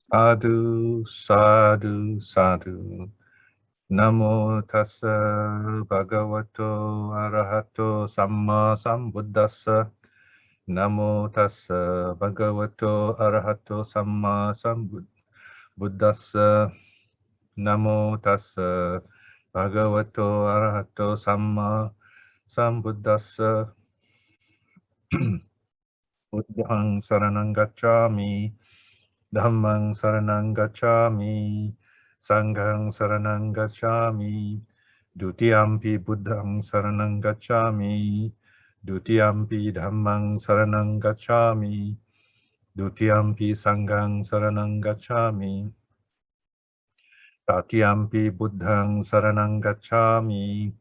Sadhu, sadhu, sadhu. Namo tassa bhagavato arahato samma sambuddhassa. Namo tassa bhagavato arahato samma sambuddhassa. Namo tassa bhagavato arahato samma sambuddhassa. Buddhang saranang gacchami. Dhammang saranang gacchami, Sanghang saranang gacchami, Dutiyampi buddhang saranang gacchami, Dutiyampi dhammang saranang gacchami, Dutiyampi sanghang saranang gacchami, Tatiyampi buddhang saranang gacchami,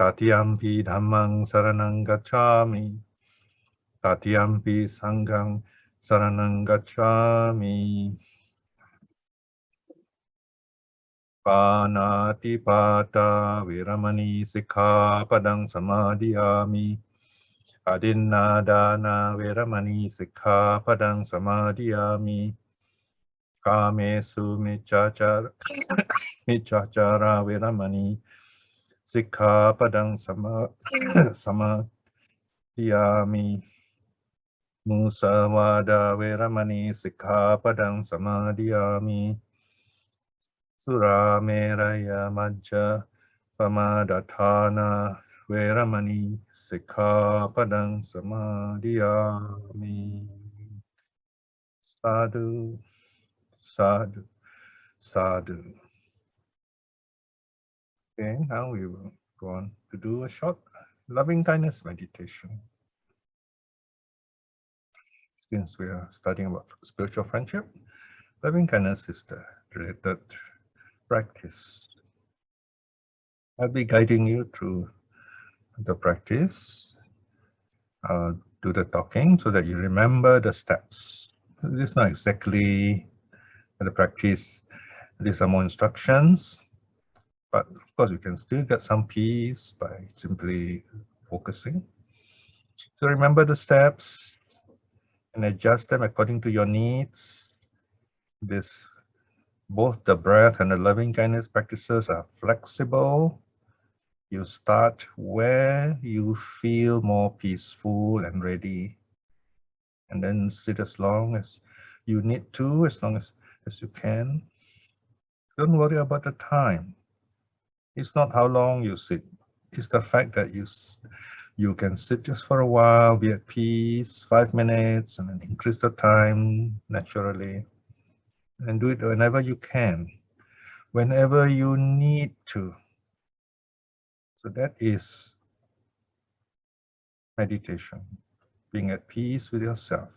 Tatiyampi dhammang saranang gacchami, Tatiyampi sanghang saranang gacchami. Panatipata viramani sikkhapadang samadhiyami. Adinnadana viramani sikkhapadang samadhiyami. Kamesu miccachara viramani sikkhapadang samadhiyami. Musawada viramani sikkhapadang samadhiyami. Surameraya majja pamadatthana veramani sikkhapadang samadhiyami. Sadhu, sadhu, sadhu. Okay, now we will go on to do a short loving kindness meditation. Since we are studying about spiritual friendship, loving kindness is the related practice. I'll be guiding you through the practice, do the talking so that you remember the steps. This is not exactly the practice. These are more instructions, but of course you can still get some peace by simply focusing. So remember the steps and adjust them according to your needs. Both the breath and the loving kindness practices are flexible. You start where you feel more peaceful and ready, and then sit as long as you need to, as long as you can. Don't worry about the time. It's not how long you sit. It's the fact that you can sit just for a while, be at peace, 5 minutes, and then increase the time naturally. And do it whenever you can, whenever you need to. So that is meditation, being at peace with yourself.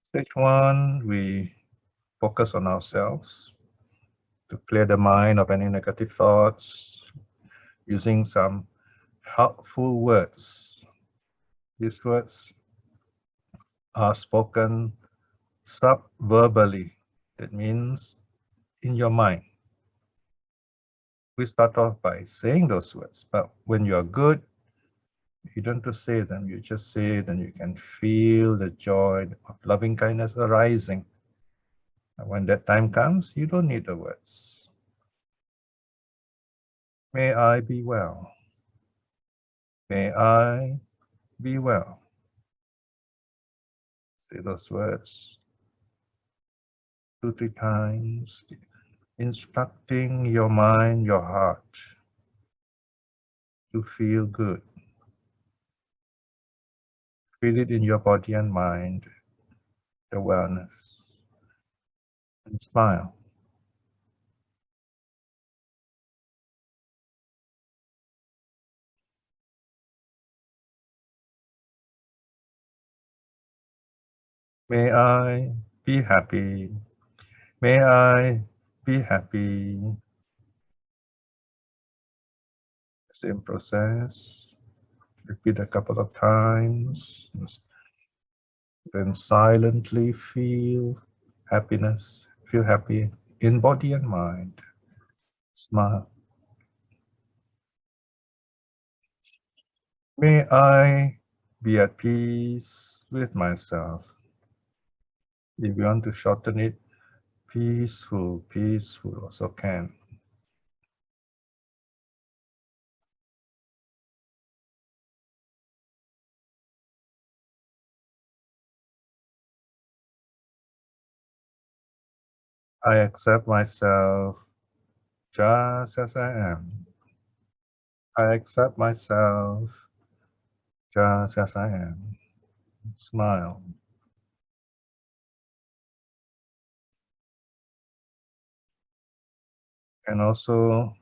Stage 1, we focus on ourselves to clear the mind of any negative thoughts using some helpful words. These words are spoken sub-verbally. That means in your mind. We start off by saying those words, but when you are good, you don't have to say them, you just say it and you can feel the joy of loving kindness arising. And when that time comes, you don't need the words. May I be well. May I be well. Say those words 2-3 times, instructing your mind, your heart to feel good. Feel it in your body and mind, the wellness, and smile. May I be happy. May I be happy. Same process. Repeat a couple of times. Then silently feel happiness. Feel happy in body and mind. Smile. May I be at peace with myself. If you want to shorten it, peaceful, peaceful also can. I accept myself just as I am. I accept myself just as I am. Smile. And also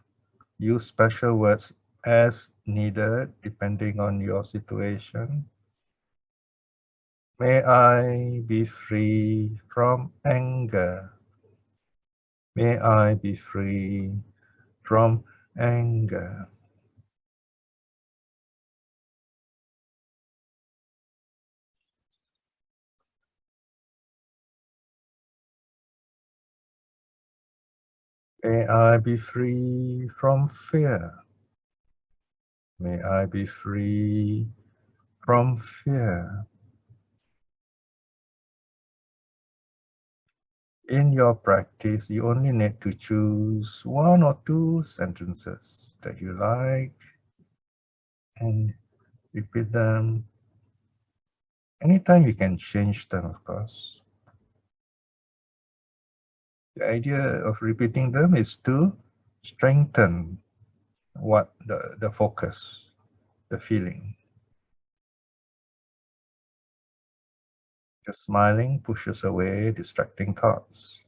use special words as needed depending on your situation. May I be free from anger. May I be free from anger. May I be free from fear. May I be free from fear. In your practice, you only need to choose one or two sentences that you like and repeat them. Anytime you can change them, of course. The idea of repeating them is to strengthen what the focus, the feeling. Just smiling pushes away distracting thoughts.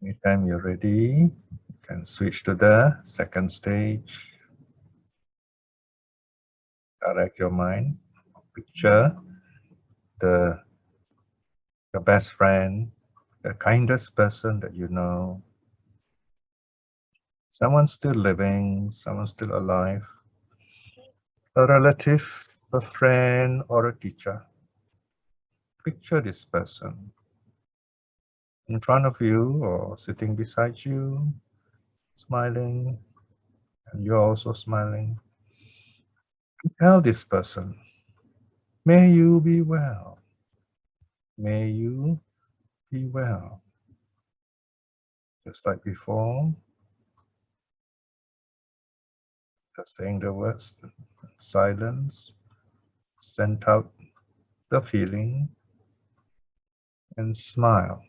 Anytime you're ready, you can switch to the second stage. Direct your mind. Picture the your best friend, the kindest person that you know, someone still living, someone still alive, a relative, a friend, or a teacher. Picture this person in front of you or sitting beside you, smiling, and you're also smiling. Tell this person, may you be well. May you be well. Just like before, just saying the words, silence, send out the feeling, and smile.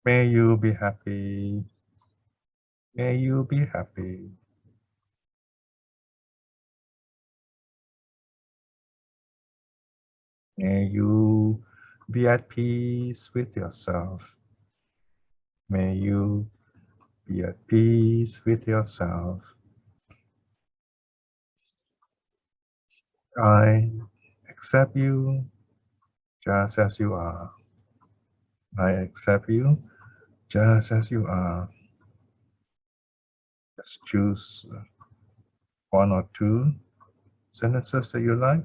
May you be happy. May you be happy. May you be at peace with yourself. May you be at peace with yourself. I accept you just as you are. I accept you just as you are. Just choose one or two sentences that you like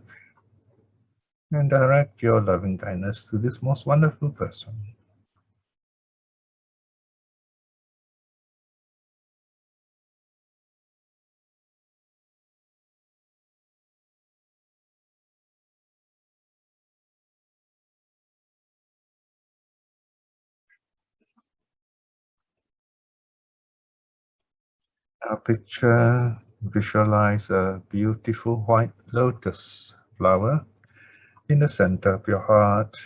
and direct your loving kindness to this most wonderful person. Now picture, visualize a beautiful white lotus flower in the center of your heart.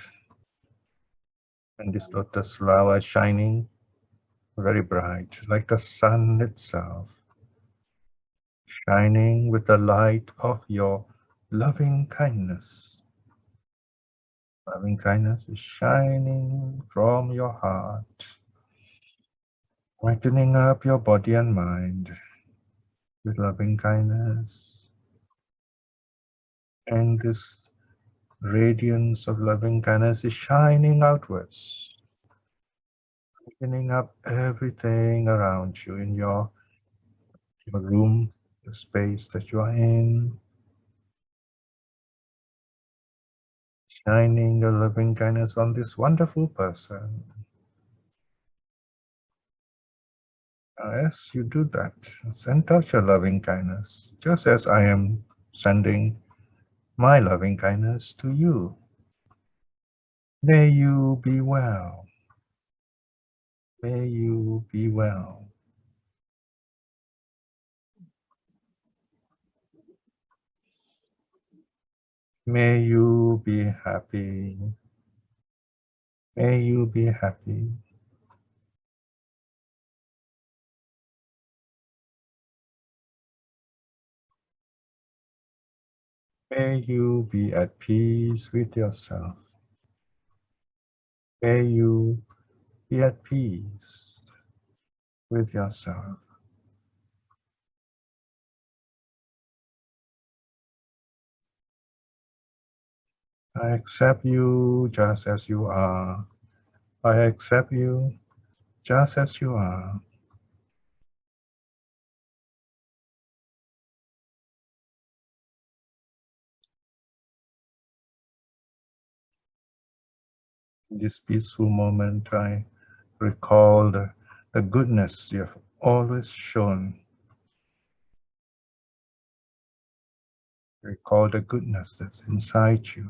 And this lotus flower is shining very bright, like the sun itself, shining with the light of your loving kindness. Loving kindness is shining from your heart, brightening up your body and mind with loving kindness. And this radiance of loving kindness is shining outwards, brightening up everything around you in your room, the space that you are in, shining your loving kindness on this wonderful person. As you do that, send out your loving kindness, just as I am sending my loving kindness to you. May you be well. May you be well. May you be happy. May you be happy. May you be at peace with yourself. May you be at peace with yourself. I accept you just as you are. I accept you just as you are. In this peaceful moment, I recall the goodness you have always shown. Recall the goodness that's inside you.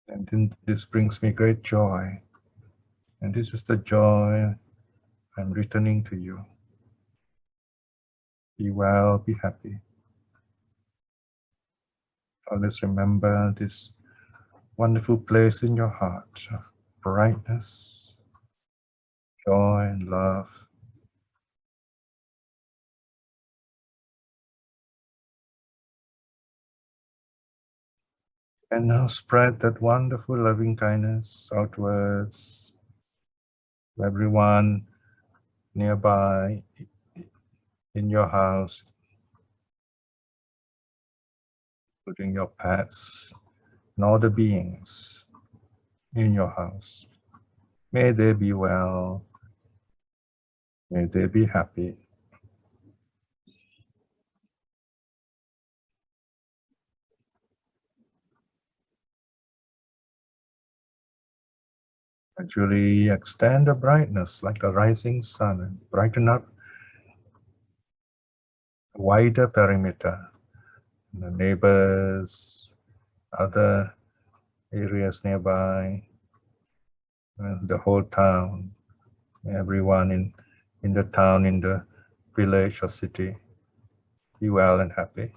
And then this brings me great joy. And this is the joy I'm returning to you. Be well, be happy. Always remember this wonderful place in your heart of brightness, joy, and love. And now spread that wonderful loving kindness outwards to everyone nearby, in your house, including your pets and all the beings in your house. May they be well. May they be happy. Gradually extend the brightness like the rising sun and brighten up a wider perimeter. The neighbors, other areas nearby, and the whole town, everyone in the town, in the village or city, be well and happy.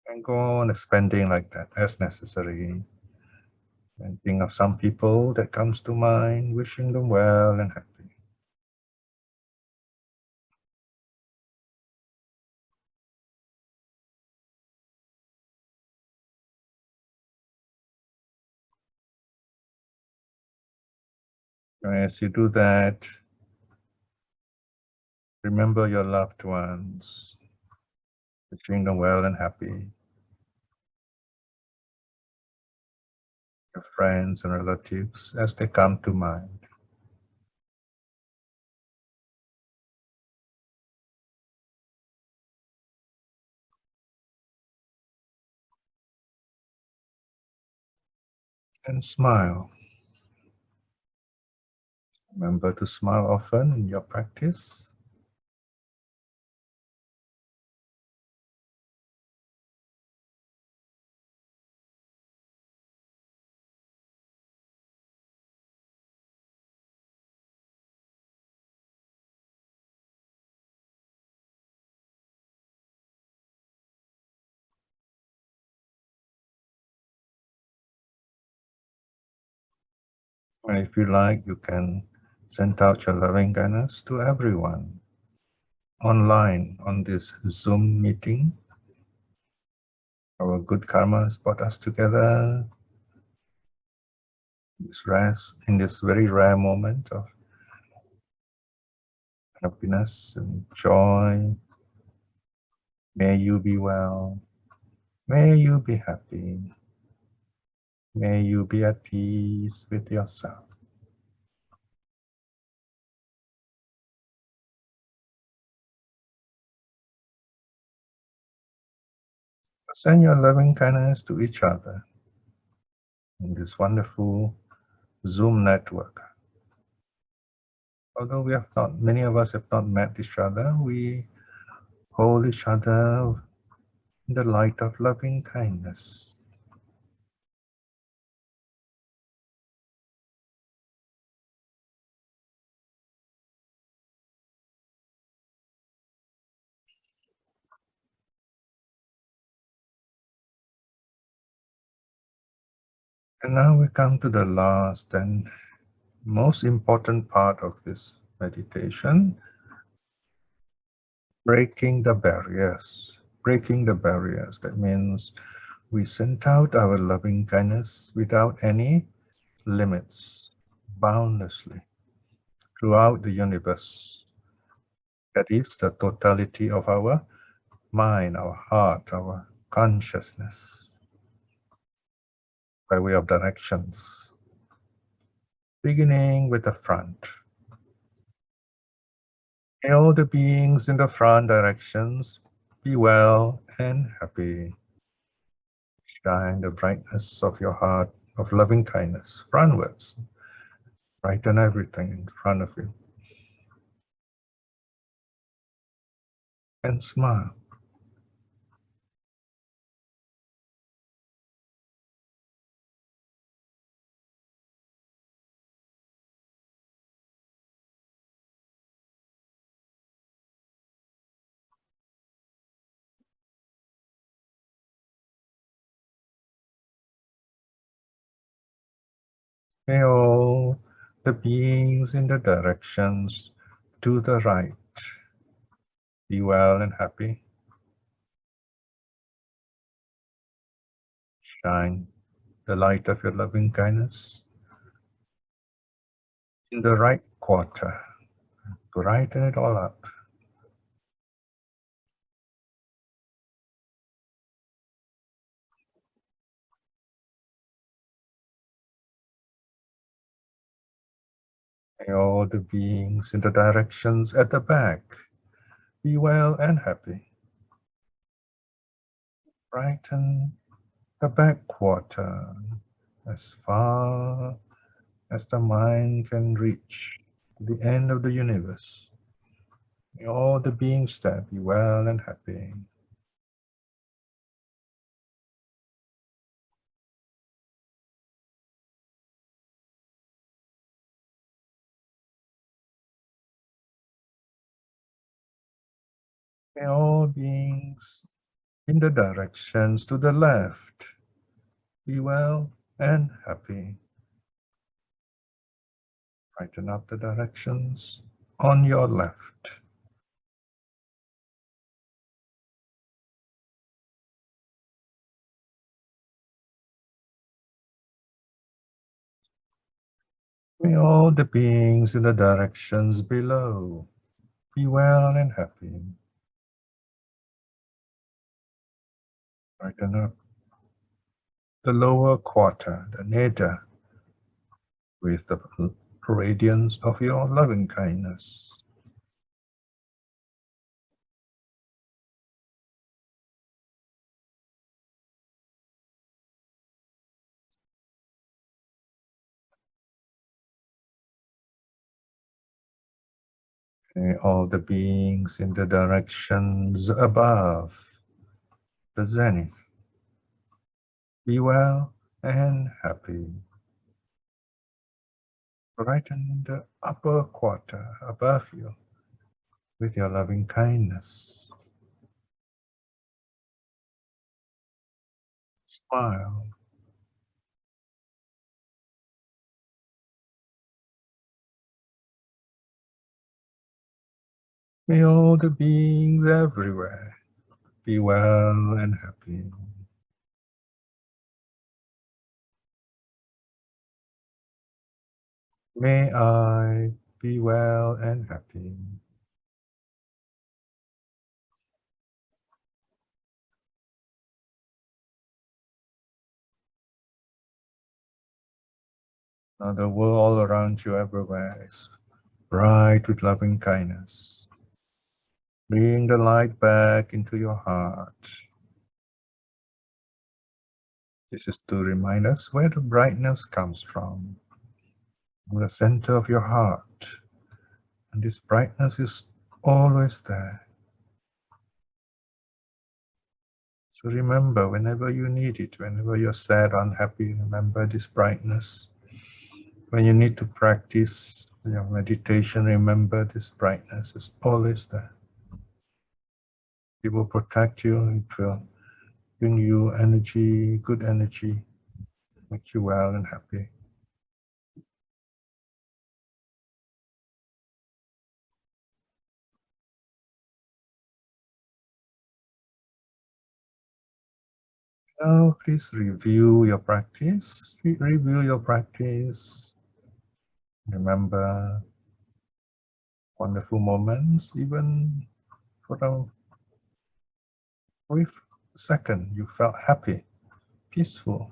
And go on expanding like that as necessary. And think of some people that comes to mind, wishing them well and happy. As you do that, remember your loved ones, wishing them well and happy, your friends and relatives as they come to mind. And smile. Remember to smile often in your practice. And if you like, you can send out your loving kindness to everyone. online on this Zoom meeting. Our good karmas brought us together in this very rare moment of happiness and joy. May you be well. May you be happy. May you be at peace with yourself. Send your loving kindness to each other in this wonderful Zoom network. Although many of us have not met each other, we hold each other in the light of loving kindness. And now we come to the last and most important part of this meditation, breaking the barriers. Breaking the barriers. That means we send out our loving kindness without any limits, boundlessly, throughout the universe. That is the totality of our mind, our heart, our consciousness, by way of directions, beginning with the front. May all the beings in the front directions be well and happy. Shine the brightness of your heart of loving kindness frontwards. Brighten everything in front of you. And smile. May all the beings in the directions to the right be well and happy. Shine the light of your loving kindness in the right quarter. Brighten it all up. May all the beings in the directions at the back be well and happy. Brighten the back quarter as far as the mind can reach the end of the universe. May all the beings there be well and happy. May all beings in the directions to the left be well and happy. Brighten up the directions on your left. May all the beings in the directions below be well and happy. Brighten up the lower quarter, the neda, with the radiance of your loving kindness. May all the beings in the directions above the zenith be well and happy. Brighten the upper quarter above you with your loving kindness. Smile. May all the beings everywhere be well and happy. May I be well and happy. Now the world all around you everywhere is bright with loving kindness. Bring the light back into your heart. This is to remind us where the brightness comes from the center of your heart. And this brightness is always there. So remember, whenever you need it, whenever you're sad, unhappy, remember this brightness. When you need to practice your meditation, remember this brightness is always there. It will protect you, it will bring you energy, good energy, make you well and happy. Now, please review your practice. Review your practice. Remember wonderful moments, even for a brief second, you felt happy, peaceful.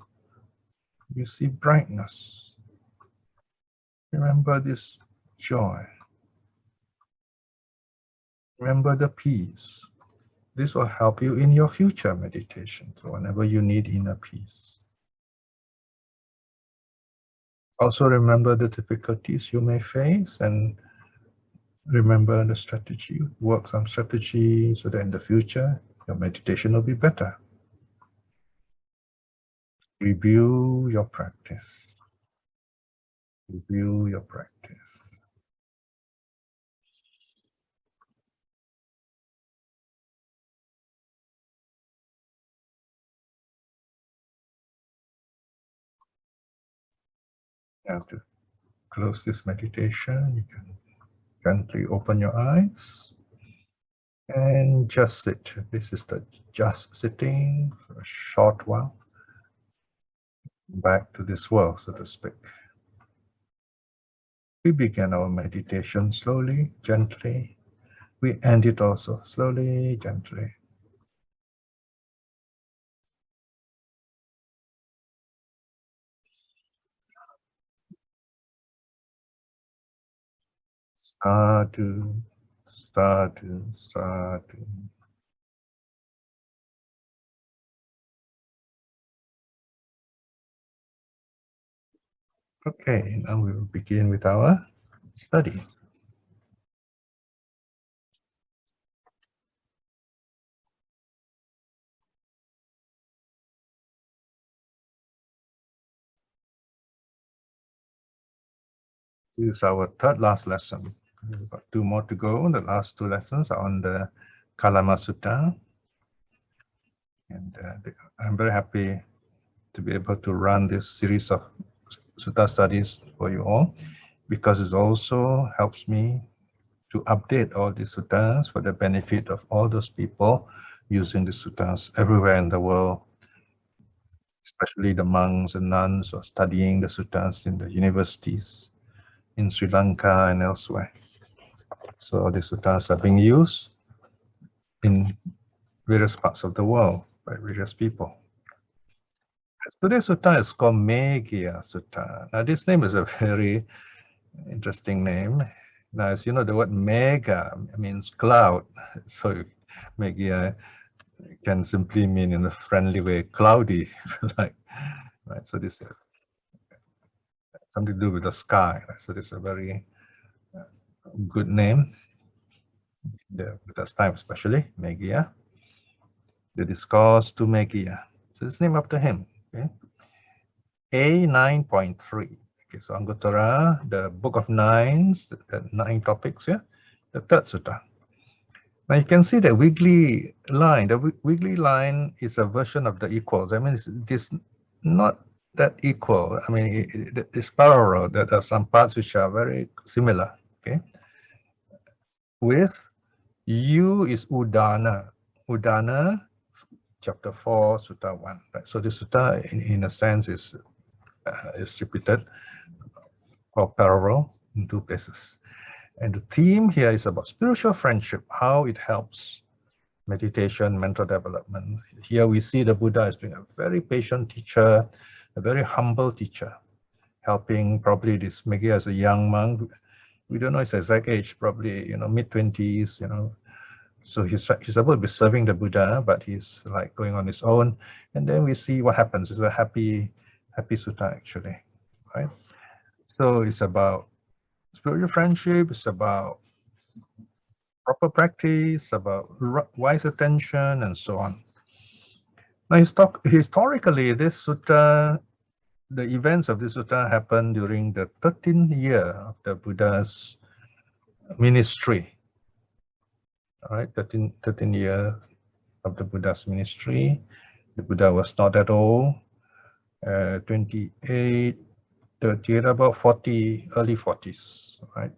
You see brightness. Remember this joy. Remember the peace. This will help you in your future meditation, so whenever you need inner peace. Also remember the difficulties you may face and remember the strategy. Work some strategy so that in the future, your meditation will be better. Review your practice. Review your practice. Now to close this meditation, you can gently open your eyes and just sit. This is the just sitting for a short while, back to this world, so to speak. We begin our meditation slowly, gently. We end it also slowly, gently. Sadhu, sadhu, sadhu. Okay, now we will begin with our study. This is our third last lesson. We've got two more to go. The last two lessons are on the Kalama Sutta. And I'm very happy to be able to run this series of Sutta studies for you all, because it also helps me to update all the suttas for the benefit of all those people using the suttas everywhere in the world, especially the monks and nuns who are studying the suttas in the universities in Sri Lanka and elsewhere. So the suttas are being used in various parts of the world by various people. Today's sutta is called Meghiya Sutta. Now this name is a very interesting name. Now, as you know, the word Megha means cloud. So Meghiya can simply mean in a friendly way, cloudy, like, right? So this something to do with the sky. Right? So this is a very good name. This time especially, Meghiya. The discourse to Meghiya. So it's named after him. Okay. A 9.3. Okay, so Anguttara, the book of nines, the 9 topics here, the third sutta. Now you can see the wiggly line. The wiggly line is a version of the equals. I mean, it's not that equal. I mean, it's parallel. There are some parts which are very similar. Okay, with U is Udana. Udana, chapter 4, Sutta 1. Right? So this sutta, in a sense, is repeated or parallel in two places. And the theme here is about spiritual friendship, how it helps meditation, mental development. Here we see the Buddha as being a very patient teacher, a very humble teacher, helping probably this Meghiya as a young monk. We don't know his exact age, probably mid-20s, So he's supposed to be serving the Buddha, but he's like going on his own. And then we see what happens. It's a happy sutta actually, right? So it's about spiritual friendship. It's about proper practice, about wise attention, and so on. Now, historically, this sutta, the events of this sutta happened during the 13th year of the Buddha's ministry. All right, 13 year of the Buddha's ministry. The Buddha was not at old, 28, 38, about 40, early 40s, right?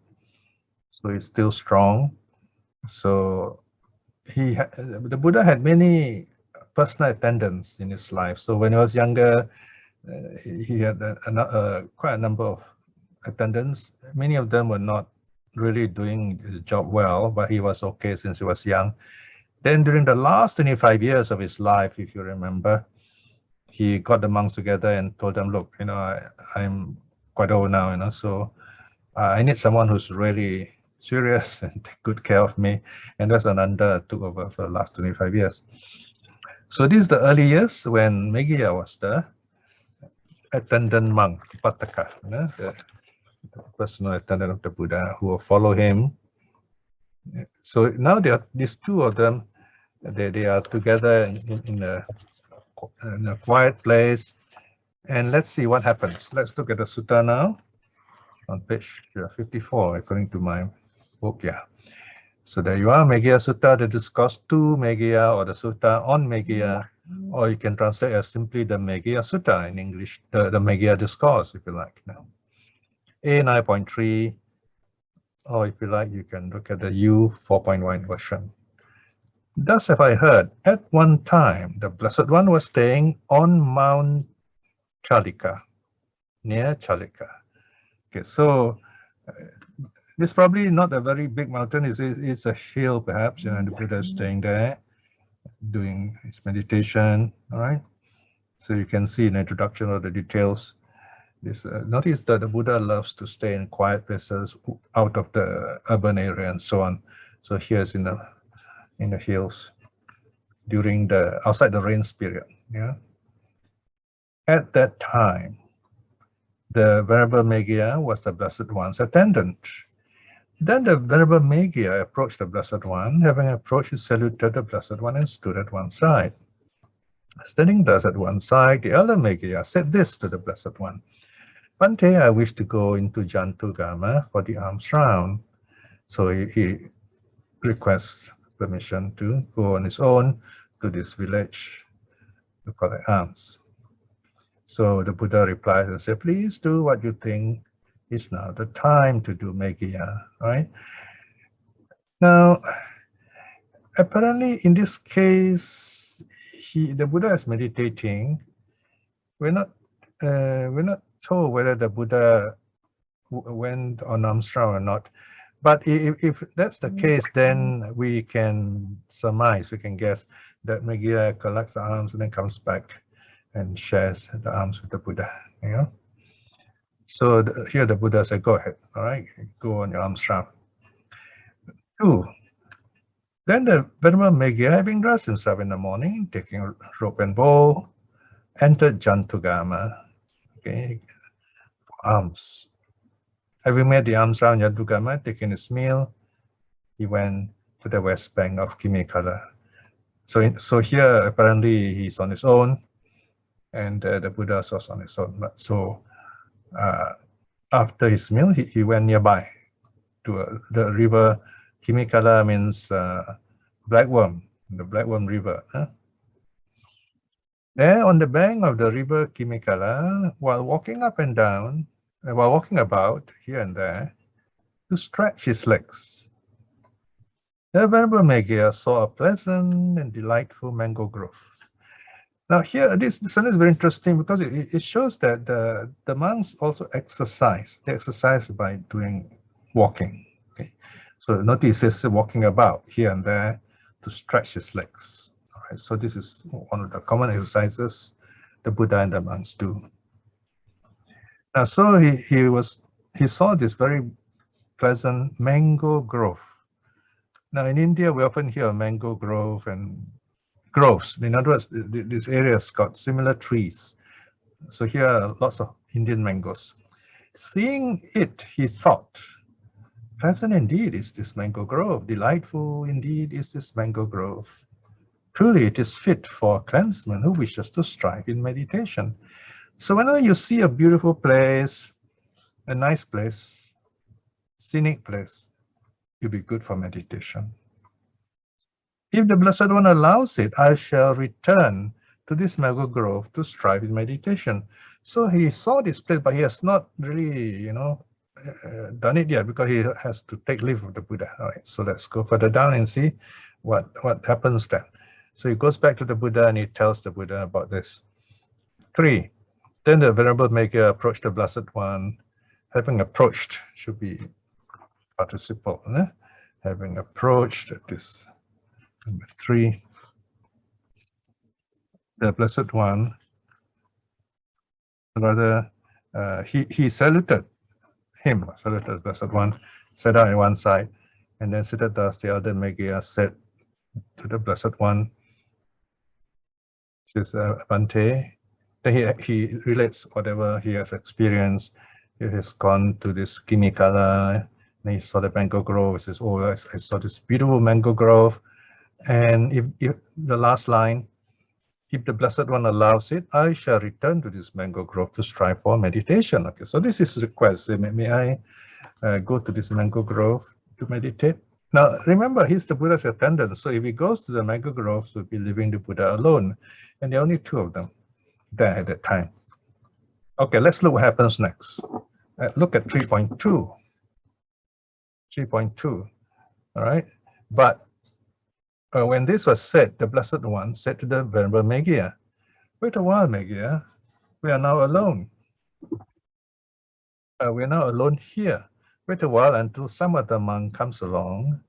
So he's still strong. So the Buddha had many personal attendants in his life. So when he was younger, he had quite a number of attendants. Many of them were not really doing the job well, but he was okay since he was young. Then during the last 25 years of his life, if you remember, he got the monks together and told them, look, I'm quite old now, so I need someone who's really serious and take good care of me. And that's Ananda took over for the last 25 years. So these are the early years when Meghiya was the attendant monk, Pataka, the personal attendant of the Buddha who will follow him. So now these two of them, they are together in a quiet place. And let's see what happens. Let's look at the sutta now on page 54, according to my book. Yeah. So there you are, Meghiya Sutta, the discourse to Meghiya, or the sutta on Meghiya, or you can translate as simply the Meghiya Sutta in English, the Meghiya discourse, if you like. Now, A 9.3, or if you like, you can look at the U 4.1 version. Thus have I heard, at one time, the Blessed One was staying on Mount Chalika, near Chalika. Okay, so this is probably not a very big mountain. It's a hill, perhaps, and the Buddha is staying there, doing his meditation. All right. So you can see in the introduction of the details. This notice that the Buddha loves to stay in quiet places, out of the urban area, and so on. So here's in the hills during outside the rains period. Yeah. At that time, the Venerable Meghiya was the Blessed One's attendant. Then the Venerable Meghiya approached the Blessed One. Having approached, he saluted the Blessed One and stood at one side. Standing thus at one side, the elder Meghiya said this to the Blessed One. Bhante, I wish to go into Jantugama for the alms round. So he requests permission to go on his own to this village to collect alms. So the Buddha replies and says, please do what you think is now the time to do Meghiya, right? Now, apparently in this case, the Buddha is meditating. We're not told whether the Buddha went on alms round or not. But if that's the case, then we can surmise, we can guess that Meghiya collects the alms and then comes back and shares the alms with the Buddha. So here the Buddha said, go ahead, all right, go on your alms round. 2. Then the Venerable Meghiya, having dressed himself in the morning, taking rope and bow, entered Jantugama, okay, for alms. Having made the alms round Jantugama, taking his meal, he went to the west bank of Kimekala. So here apparently he's on his own, and the Buddha was on his own. So after his meal, he went nearby to the river. Kimekala means blackworm, the Blackworm River. There on the bank of the river Kimekala, while walking up and down, while walking about here and there, to stretch his legs. The Venerable Meghiya saw a pleasant and delightful mango grove. Now here, this sentence is very interesting because it shows that the monks also exercise. They exercise by doing walking. Okay, so notice he's walking about here and there to stretch his legs. All right, so this is one of the common exercises the Buddha and the monks do. Now, so he saw this very pleasant mango grove. Now in India, we often hear mango grove and groves. In other words, this area's got similar trees. So here are lots of Indian mangoes. Seeing it, he thought, pleasant indeed is this mango grove, delightful indeed is this mango grove. Truly it is fit for a clansman who wishes to strive in meditation. So whenever you see a beautiful place, a nice place, scenic place, you'll be good for meditation. If the Blessed One allows it, I shall return to this mango grove to strive in meditation. So he saw this place, but he has not really, done it yet because he has to take leave of the Buddha. All right, so let's go further down and see what happens then. So he goes back to the Buddha and he tells the Buddha about this. 3. Then the Venerable Meghiya approached the Blessed One. Having approached should be participle. Having approached, this number 3. The Blessed One, rather, he saluted him, saluted the Blessed One, sat down on one side, and then Siddhartha, the elder Meghiya, said to the Blessed One, says, Bhante. Then he relates whatever he has experienced. He has gone to this Kinikala, and he saw the mango grove. He says, oh, I saw this beautiful mango grove. And if the last line, if the Blessed One allows it, I shall return to this mango grove to strive for meditation. Okay, so this is a request. May I go to this mango grove to meditate? Now, remember, he's the Buddha's attendant. So if he goes to the mango grove, he'll be leaving the Buddha alone. And there are only 2 of them there at that time. Okay, let's look what happens next. Look at 3.2. 3.2, all right? But when this was said, the Blessed One said to the Venerable Meghiya, wait a while, Meghiya, we are now alone. We are now alone here. Wait a while until some other monk comes along,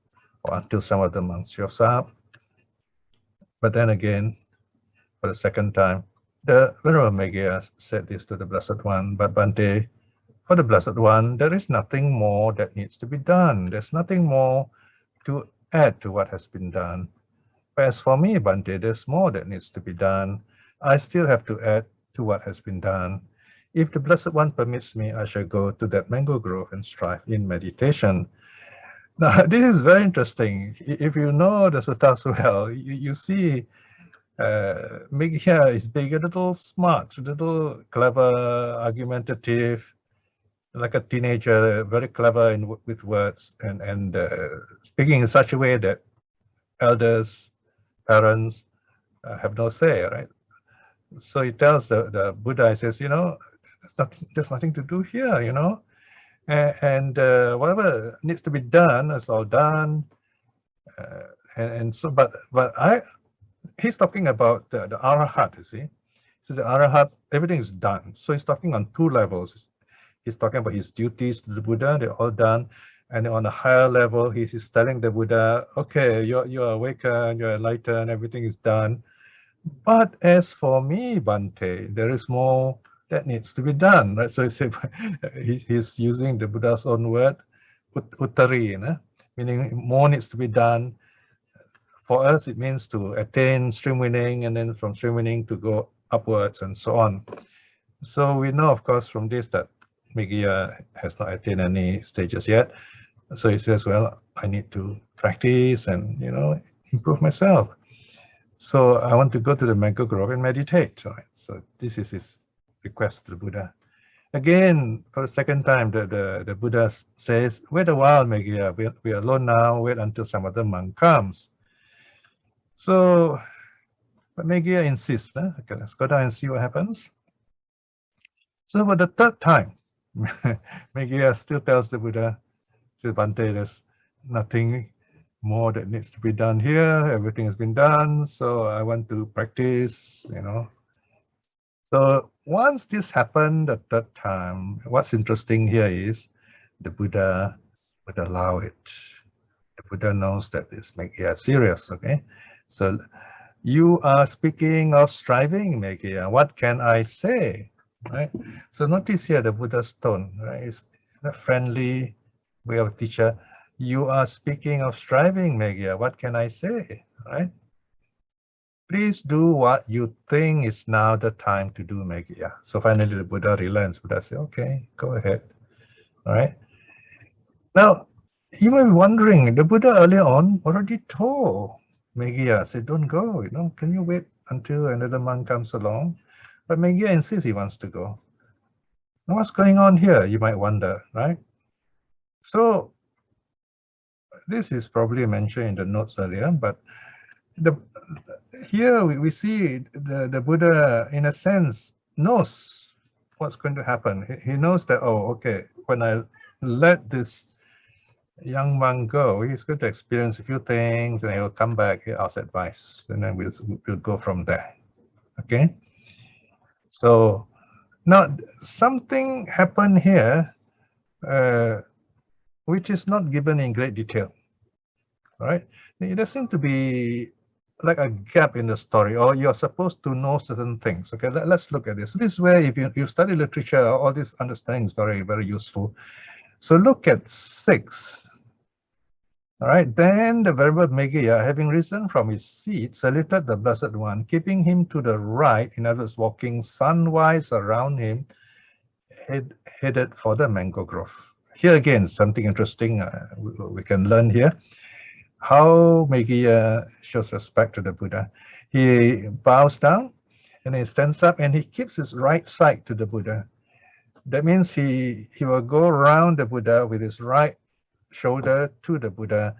or until some other monk shows up. But then again, for the second time, the Venerable Meghiya said this to the Blessed One, but Bhante, for the Blessed One, there is nothing more that needs to be done. There's nothing more to add to what has been done. As for me, Bhante, there's more that needs to be done. I still have to add to what has been done. If the Blessed One permits me, I shall go to that mango grove and strive in meditation. Now, this is very interesting. If you know the suttas well, you see Meghiya is being a little smart, a little clever, argumentative, like a teenager, very clever with words, and speaking in such a way that elders, parents have no say, right? So he tells the Buddha, he says, there's nothing to do here, and whatever needs to be done is all done. And so, but he's talking about the Arahat, you see. So the Arahat, everything is done. So he's talking on 2 levels. He's talking about his duties to the Buddha, they're all done. And on a higher level, he's telling the Buddha, okay, you're awakened, you're enlightened, everything is done. But as for me, Bhante, there is more that needs to be done, right? So he's using the Buddha's own word, uttari, meaning more needs to be done. For us, it means to attain stream winning, and then from stream winning to go upwards and so on. So we know, of course, from this that Meghiya has not attained any stages yet. So he says, well, I need to practice and, improve myself. So I want to go to the mango grove and meditate. Right? So this is his request to the Buddha. Again, for the second time, the Buddha says, wait a while, Meghiya, we are alone now, wait until some other monk comes. So, but Meghiya insists, okay, let's go down and see what happens. So for the 3rd time, Meghiya still tells the Buddha, Bhante, there's nothing more that needs to be done here. Everything has been done, so I want to practice, you know. So once this happened the third time, what's interesting here is the Buddha would allow it. The Buddha knows that it's Meghiya serious, okay? So you are speaking of striving, Meghiya. What can I say, right? So notice here the Buddha's tone, right? It's a friendly way of teacher. You are speaking of striving, Meghiya. What can I say, right? Please do what you think is now the time to do, Meghiya. So finally the Buddha relents. Buddha says, okay, go ahead, all right? Now, you may be wondering, the Buddha earlier on already told Meghiya, said, don't go, you know, can you wait until another monk comes along? But Meghiya insists he wants to go. Now, what's going on here, you might wonder, right? So this is probably mentioned in the notes earlier, but here we see the Buddha, in a sense, knows what's going to happen. He knows that, oh, okay, when I let this young monk go, he's going to experience a few things and he'll come back, he'll ask advice, and then we'll go from there. Okay? So now something happened here which is not given in great detail. All right? There seems to be like a gap in the story, or you're supposed to know certain things. Okay, let's look at this. This is where if you study literature, all this understanding is very, very useful. So look at 6. All right, then the Venerable Meghiya, having risen from his seat, saluted the Blessed One, keeping him to the right, in other words, walking sunwise around him, headed for the mango grove. Here again, something interesting we can learn here. How Meghiya shows respect to the Buddha. He bows down and he stands up and he keeps his right side to the Buddha. That means he will go around the Buddha with his right shoulder to the Buddha.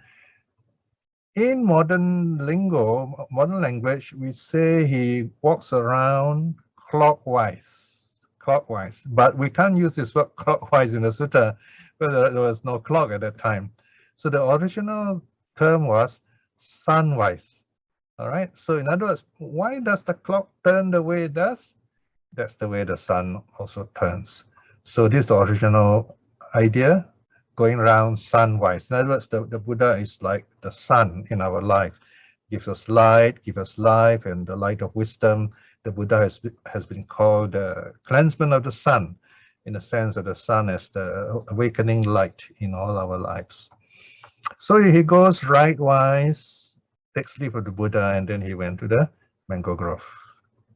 In modern lingo, modern language, we say he walks around clockwise, but we can't use this word clockwise in the sutta, because there was no clock at that time. So the original term was sunwise. All right. So in other words, why does the clock turn the way it does? That's the way the sun also turns. So this is the original idea, going around sunwise. In other words, the Buddha is like the sun in our life, gives us light, gives us life, and the light of wisdom. The Buddha has been called the cleansement of the sun, in the sense that the sun is the awakening light in all our lives. So he goes rightwise, takes leave of the Buddha, and then he went to the mango grove.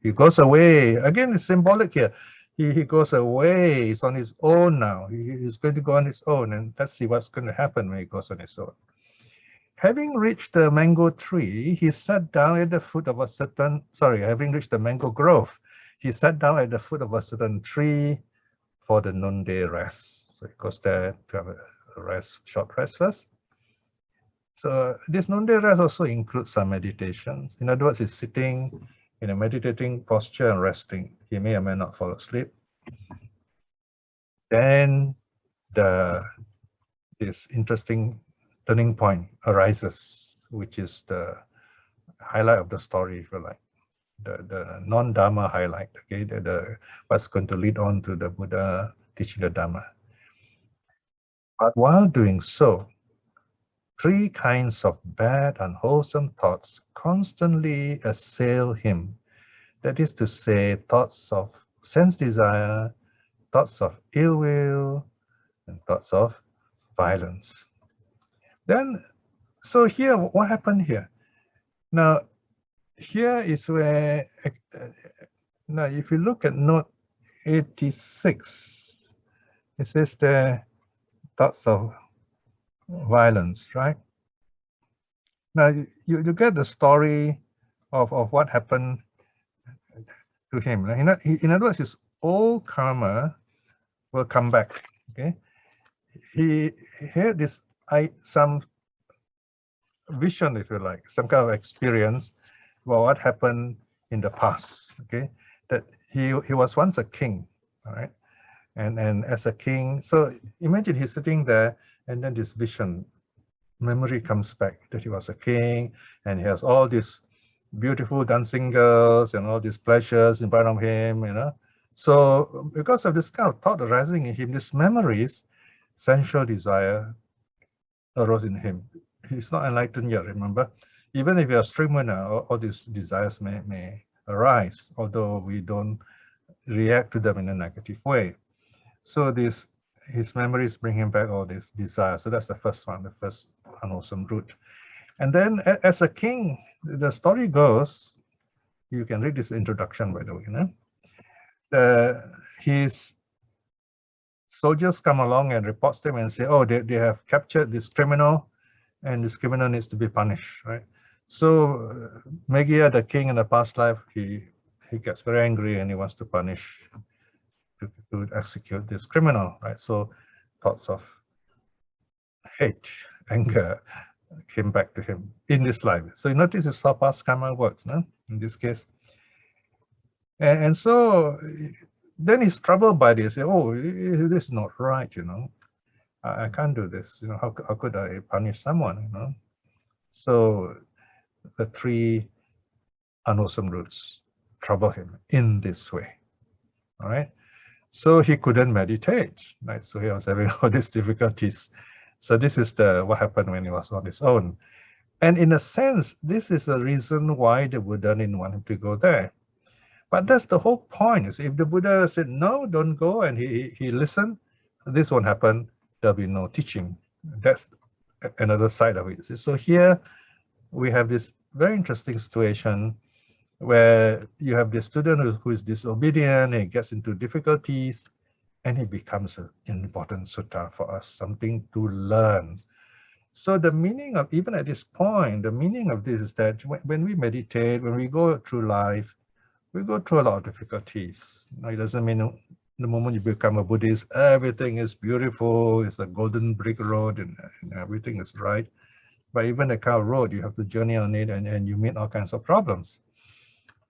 He goes away. Again, it's symbolic here. He goes away. He's on his own now. He's going to go on his own, and let's see what's going to happen when he goes on his own. Having reached the mango tree, he sat down at the foot of a certain, having reached the mango grove, he sat down at the foot of a certain tree for the noonday rest. So he goes there to have a rest, short rest first. So this noonday rest also includes some meditations. In other words, he's sitting in a meditating posture and resting. He may or may not fall asleep. Then this interesting turning point arises, which is the highlight of the story, if you like, the non-Dharma highlight, okay, what's going to lead on to the Buddha teaching the Dharma. But while doing so, 3 kinds of bad, unwholesome thoughts constantly assail him. That is to say, thoughts of sense desire, thoughts of ill will, and thoughts of violence. Then, so here, what happened here? Now, here is where, now if you look at note 86, it says there, thoughts of violence, right? Now, you get the story of what happened to him. In other words, his old karma will come back, okay? He had this, some vision, if you like, some kind of experience about what happened in the past, okay? That he was once a king, all right? And as a king, so imagine he's sitting there and then this vision memory comes back that he was a king and he has all these beautiful dancing girls and all these pleasures in front of him, you know. So because of this kind of thought arising in him, these memories, sensual desire arose in him. He's not enlightened yet, remember? Even if you're a streamer, all these desires may arise, although we don't react to them in a negative way. So his memories bring him back all these desires. So that's the first one, the first unwholesome root. And then as a king, the story goes, you can read this introduction, by the way, you know, his soldiers come along and reports to him and say, oh, they have captured this criminal and this criminal needs to be punished, right? So Meghiya, the king in the past life, he gets very angry and he wants to punish, to execute this criminal, right? So thoughts of hate, anger came back to him in this life. So you notice it's how past karma works, no? In this case. And so then he's troubled by this. Oh, this is not right, you know. I can't do this. You know, how could I punish someone, you know? So the three unwholesome roots trouble him in this way. All right. So he couldn't meditate, right? So he was having all these difficulties. So this is what happened when he was on his own. And in a sense, this is the reason why the Buddha didn't want him to go there. But that's the whole point. You see, if the Buddha said, no, don't go, and he listened, this won't happen. There'll be no teaching. That's another side of it. So here we have this very interesting situation where you have the student who is disobedient, he gets into difficulties, and he becomes an important sutta for us, something to learn. So the meaning of, even at this point, the meaning of this is that when we meditate, when we go through life, we go through a lot of difficulties. Now, it doesn't mean the moment you become a Buddhist, everything is beautiful, it's a golden brick road and everything is right. But even the kind of road, you have to journey on it and you meet all kinds of problems.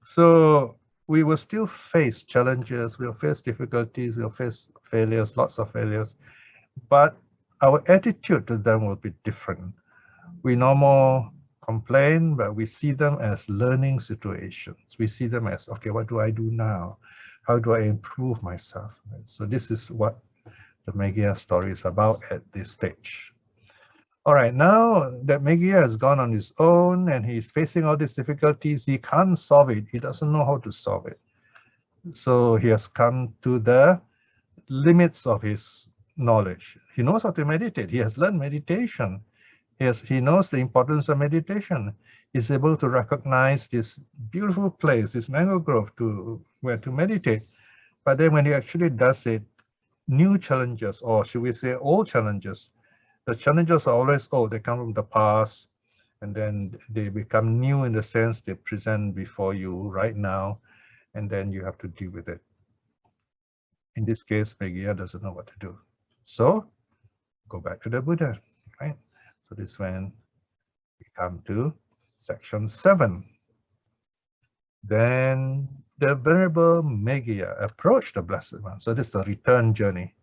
So we will still face challenges, we'll face difficulties, we'll face failures, lots of failures, but our attitude to them will be different. We no more complain, but we see them as learning situations. We see them as, okay, what do I do now? How do I improve myself? So this is what the Meghiya story is about at this stage. All right, now that Meghiya has gone on his own and he's facing all these difficulties, he can't solve it. He doesn't know how to solve it. So he has come to the limits of his knowledge. He knows how to meditate. He has learned meditation. He knows the importance of meditation. He's able to recognize this beautiful place, this mango grove where to meditate. But then when he actually does it, new challenges, or should we say old challenges, the challenges are always old. They come from the past, and then they become new in the sense they present before you right now, and then you have to deal with it. In this case, Meghiya doesn't know what to do. So go back to the Buddha, right? So this is when we come to section 7. Then the Venerable Meghiya approached the Blessed One. So this is the return journey.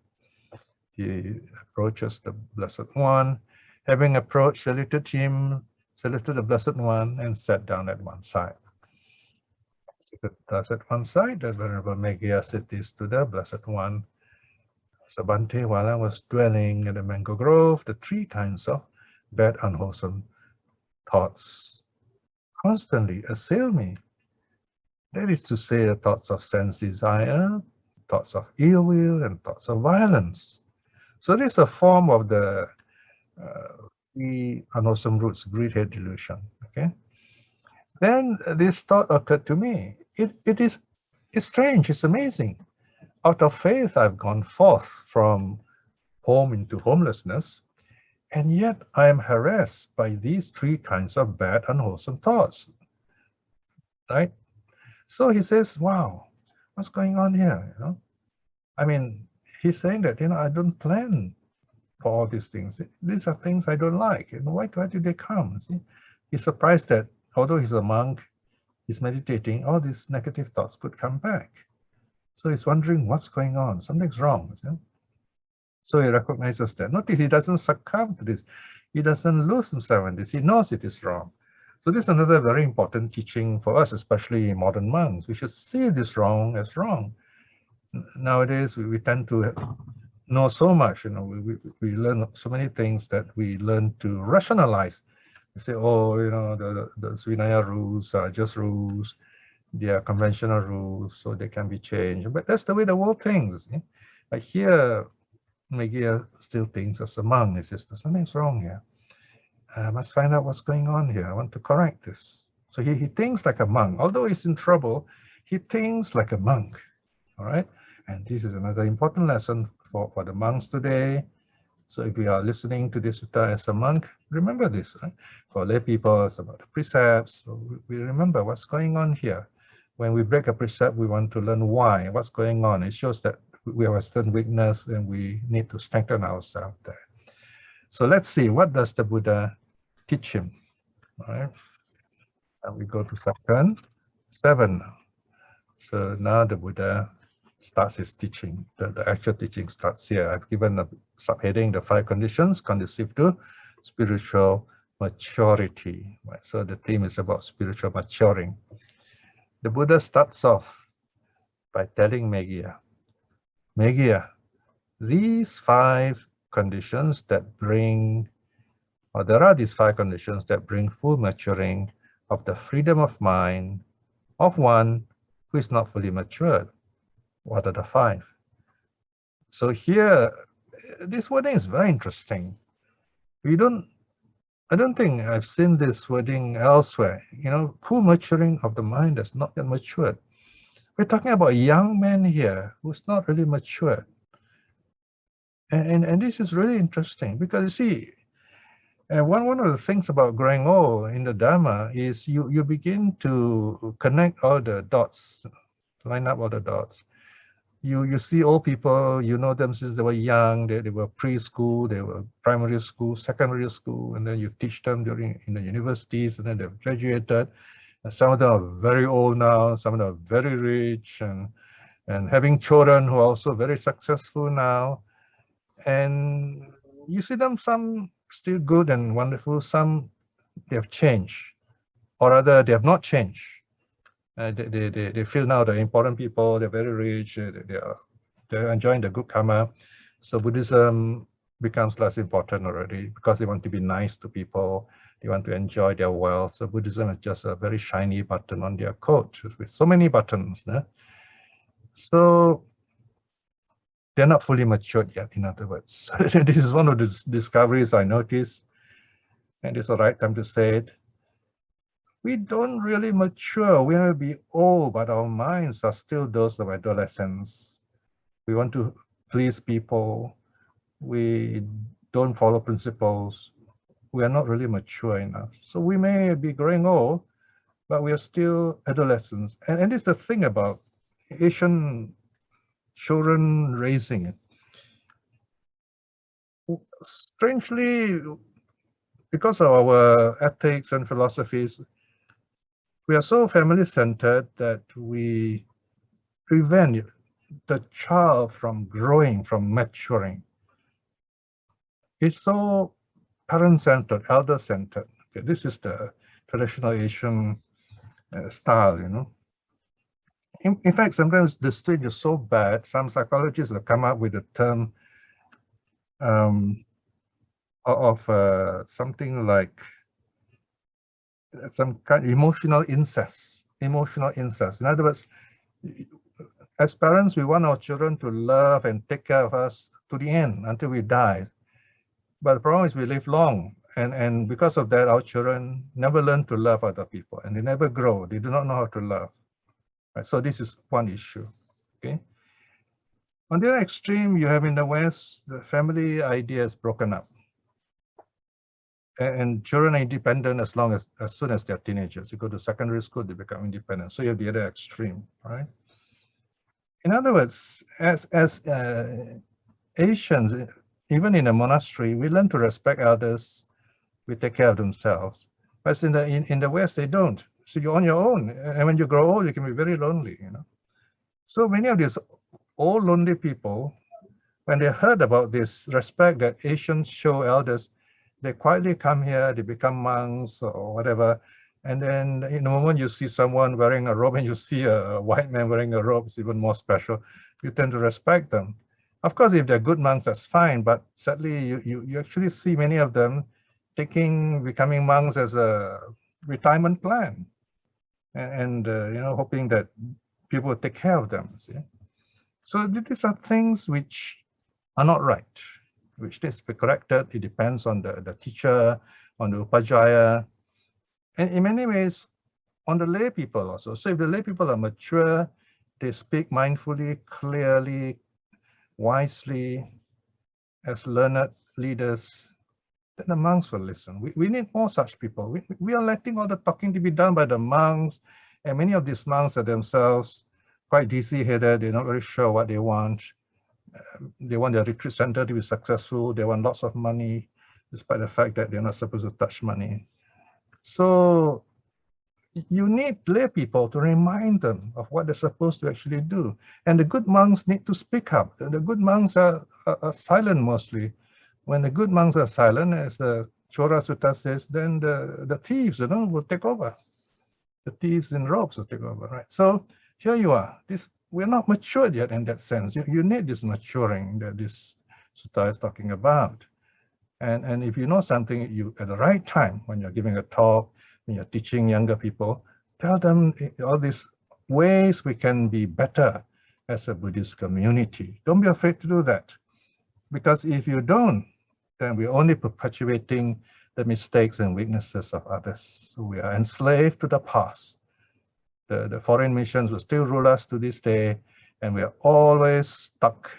He approaches the Blessed One. Having approached, saluted him, saluted the Blessed One, and sat down at one side. Thus at one side, the Venerable Meghiya said this to the Blessed One. Sabante, while I was dwelling in the mango grove, the 3 kinds of bad, unwholesome thoughts constantly assail me. That is to say, the thoughts of sense desire, thoughts of ill will, and thoughts of violence. So this is a form of the 3 unwholesome roots, greed, hate, delusion. Okay. Then this thought occurred to me. It's strange. It's amazing. Out of faith, I've gone forth from home into homelessness, and yet I am harassed by these 3 kinds of bad, unwholesome thoughts. Right? So he says, wow, what's going on here? You know, I mean, he's saying that, you know, I don't plan for all these things. These are things I don't like. You know, why do they come? See? He's surprised that although he's a monk, he's meditating, all these negative thoughts could come back. So he's wondering what's going on. Something's wrong. See? So he recognizes that. Notice he doesn't succumb to this. he doesn't lose himself in this. He knows it is wrong. So this is another very important teaching for us, especially modern monks. We should see this wrong as wrong. Nowadays, we tend to know so much. We learn so many things that we learn to rationalize. We say, oh, the Vinaya rules are just rules. They are conventional rules, so they can be changed. But that's the way the world thinks. Like here, Meghiya still thinks as a monk. He says, something's wrong here. I must find out what's going on here. I want to correct this. So he thinks like a monk. Although he's in trouble, he thinks like a monk. All right? And this is another important lesson for the monks today. So if you are listening to this sutta as a monk, remember this. Right? For lay people, it's about the precepts. So we remember what's going on here. When we break a precept, we want to learn why, what's going on. It shows that we have a certain weakness and we need to strengthen ourselves there. So let's see, what does the Buddha teach him? All right. And we go to section 7. So now the Buddha starts his teaching. The actual teaching starts here. I've given a subheading, the 5 conditions conducive to spiritual maturity. Right? So the theme is about spiritual maturing. The Buddha starts off by telling Meghiya, these 5 conditions that bring, or there are these 5 conditions that bring full maturing of the freedom of mind of one who is not fully matured. What are the 5? So here, this wording is very interesting. I don't think I've seen this wording elsewhere. Full maturing of the mind that's not yet matured. We're talking about a young man here who's not really matured. And this is really interesting because you see, one of the things about growing old in the Dharma is you begin to connect all the dots, line up all the dots. You see old people, you know them since they were young, they were preschool, they were primary school, secondary school, and then you teach them in the universities, and then they've graduated. And some of them are very old now, some of them are very rich, and having children who are also very successful now. And you see them, some still good and wonderful, some they have changed, or rather they have not changed. They feel now they're important people, they're very rich, they're enjoying the good karma. So Buddhism becomes less important already because they want to be nice to people, they want to enjoy their wealth. So Buddhism is just a very shiny button on their coat with so many buttons. So they're not fully matured yet, in other words. This is one of the discoveries I noticed, and it's the right time to say it. We don't really mature. We may be old, but our minds are still those of adolescents. We want to please people. We don't follow principles. We are not really mature enough. So we may be growing old, but we are still adolescents. And it's the thing about Asian children raising it. Strangely, because of our ethics and philosophies, we are so family-centered that we prevent the child from growing, from maturing. It's so parent-centered, elder-centered. Okay, this is the traditional Asian style, In fact, sometimes the stage is so bad, some psychologists have come up with a term of something like some kind of emotional incest. In other words, as parents, we want our children to love and take care of us to the end, until we die. But the problem is we live long, and because of that, our children never learn to love other people, and they never grow. They do not know how to love. Right? So this is one issue. Okay. On the other extreme, you have in the West, the family idea is broken up. And children are independent as soon as they're teenagers. You go to secondary school, they become independent. So you have the other extreme, right? In other words, as Asians, even in a monastery, we learn to respect elders. We take care of themselves. But in the West, they don't. So you're on your own. And when you grow old, you can be very lonely, So many of these old, lonely people, when they heard about this respect that Asians show elders, They quietly come here, they become monks or whatever. And then in the moment you see someone wearing a robe and you see a white man wearing a robe, it's even more special. You tend to respect them. Of course, if they're good monks, that's fine. But sadly, you actually see many of them becoming monks as a retirement plan, and hoping that people will take care of them. See? So these are things which are not right, which needs to be corrected. It depends on the teacher, on the upajjhaya, and in many ways, on the lay people also. So if the lay people are mature, they speak mindfully, clearly, wisely, as learned leaders, then the monks will listen. We need more such people. We are letting all the talking to be done by the monks, and many of these monks are themselves quite DC-headed. They're not very sure what they want. They want their retreat center to be successful. They want lots of money, despite the fact that they're not supposed to touch money. So you need lay people to remind them of what they're supposed to actually do. And the good monks need to speak up. The good monks are silent mostly. When the good monks are silent, as the Chora Sutta says, then the thieves, will take over. The thieves in robes will take over, right? So here you are. We're not matured yet in that sense. You need this maturing that this sutta is talking about. And if you know something, you at the right time, when you're giving a talk, when you're teaching younger people, tell them all these ways we can be better as a Buddhist community. Don't be afraid to do that. Because if you don't, then we're only perpetuating the mistakes and weaknesses of others. So we are enslaved to the past. The foreign missions will still rule us to this day, and we are always stuck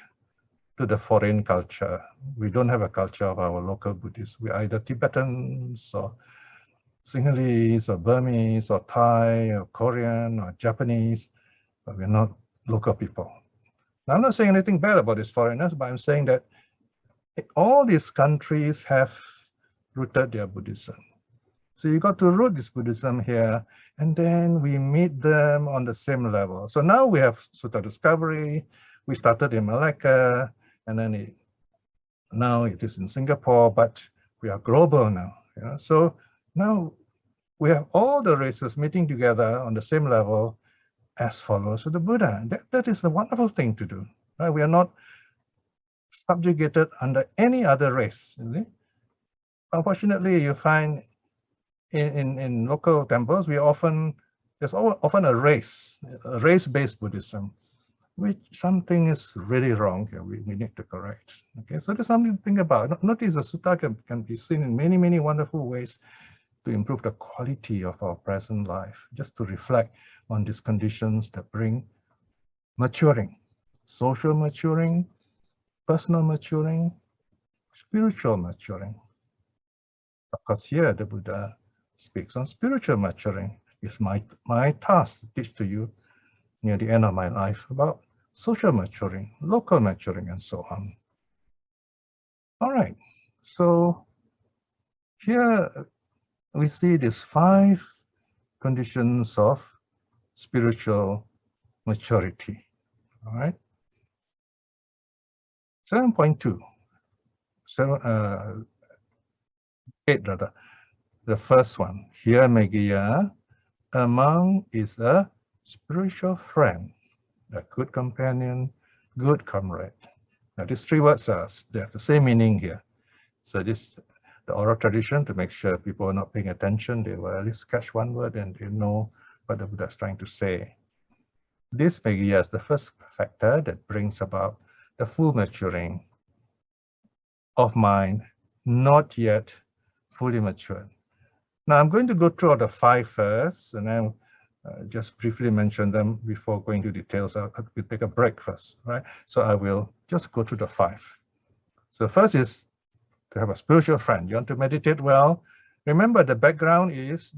to the foreign culture. We don't have a culture of our local Buddhists. We're either Tibetans or Sinhalese or Burmese or Thai or Korean or Japanese, but we're not local people. Now, I'm not saying anything bad about these foreigners, but I'm saying that all these countries have rooted their Buddhism. So you got to root this Buddhism here, and then we meet them on the same level. So now we have Sutta Discovery. We started in Malacca, and then now it is in Singapore, but we are global now. So now we have all the races meeting together on the same level as followers of the Buddha. That is a wonderful thing to do. Right? We are not subjugated under any other race. Unfortunately, you find in local temples, there's often a race-based Buddhism, which something is really wrong here. We need to correct. Okay, so there's something to think about. Notice the sutta can be seen in many, many wonderful ways to improve the quality of our present life, just to reflect on these conditions that bring maturing, social maturing, personal maturing, spiritual maturing. Of course, here the Buddha speaks on spiritual maturing. It's my task to teach to you near the end of my life about social maturing, local maturing, and so on. All right, so here we see these 5 conditions of spiritual maturity. All right. 7.2, 8 rather. The first one, here Meghiya, a monk is a spiritual friend, a good companion, good comrade. Now these 3 words they have the same meaning here. So the oral tradition, to make sure people are not paying attention, they will at least catch one word and they know what the Buddha is trying to say. This Meghiya is the first factor that brings about the full maturing of mind, not yet fully matured. Now I'm going to go through all the 5 first, and then just briefly mention them before going to details. I'll take a break first, right? So I will just go through the 5. So first is to have a spiritual friend. You want to meditate well. Remember, the background is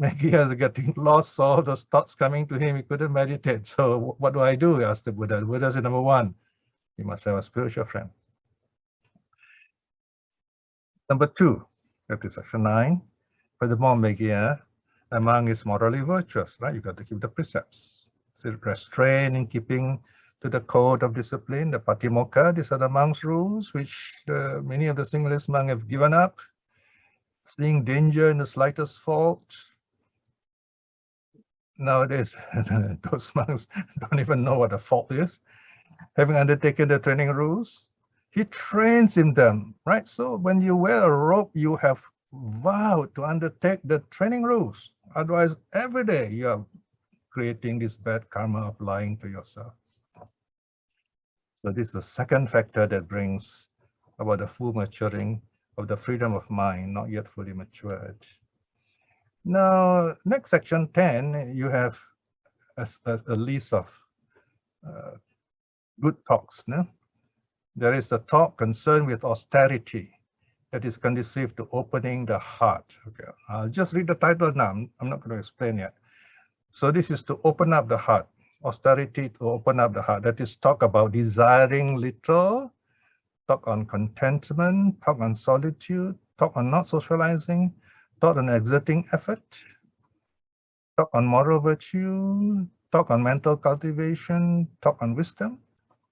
Meghiya is getting lost, all those thoughts coming to him. He couldn't meditate. So what do I do? Asked the Buddha. The Buddha said, number 1, you must have a spiritual friend. Number 2, that is section 9. Furthermore, Meghiya, a monk is morally virtuous, right? You got to keep the precepts. So restrain in keeping to the code of discipline, the Patimokkha. These are the monk's rules, which many of the Sinhalese monks have given up. seeing danger in the slightest fault. Nowadays, those monks don't even know what a fault is. Having undertaken the training rules, he trains in them, right? So when you wear a robe, you have vowed to undertake the training rules. Otherwise, every day you are creating this bad karma of lying to yourself. So this is the second factor that brings about the full maturing of the freedom of mind, not yet fully matured. Now, next section 10, you have a list of good talks. No? There is a talk concerned with austerity that is conducive to opening the heart. Okay, I'll just read the title now. I'm not going to explain yet. So this is to open up the heart. Austerity to open up the heart. That is talk about desiring little, talk on contentment, talk on solitude, talk on not socializing, talk on exerting effort, talk on moral virtue, talk on mental cultivation, talk on wisdom,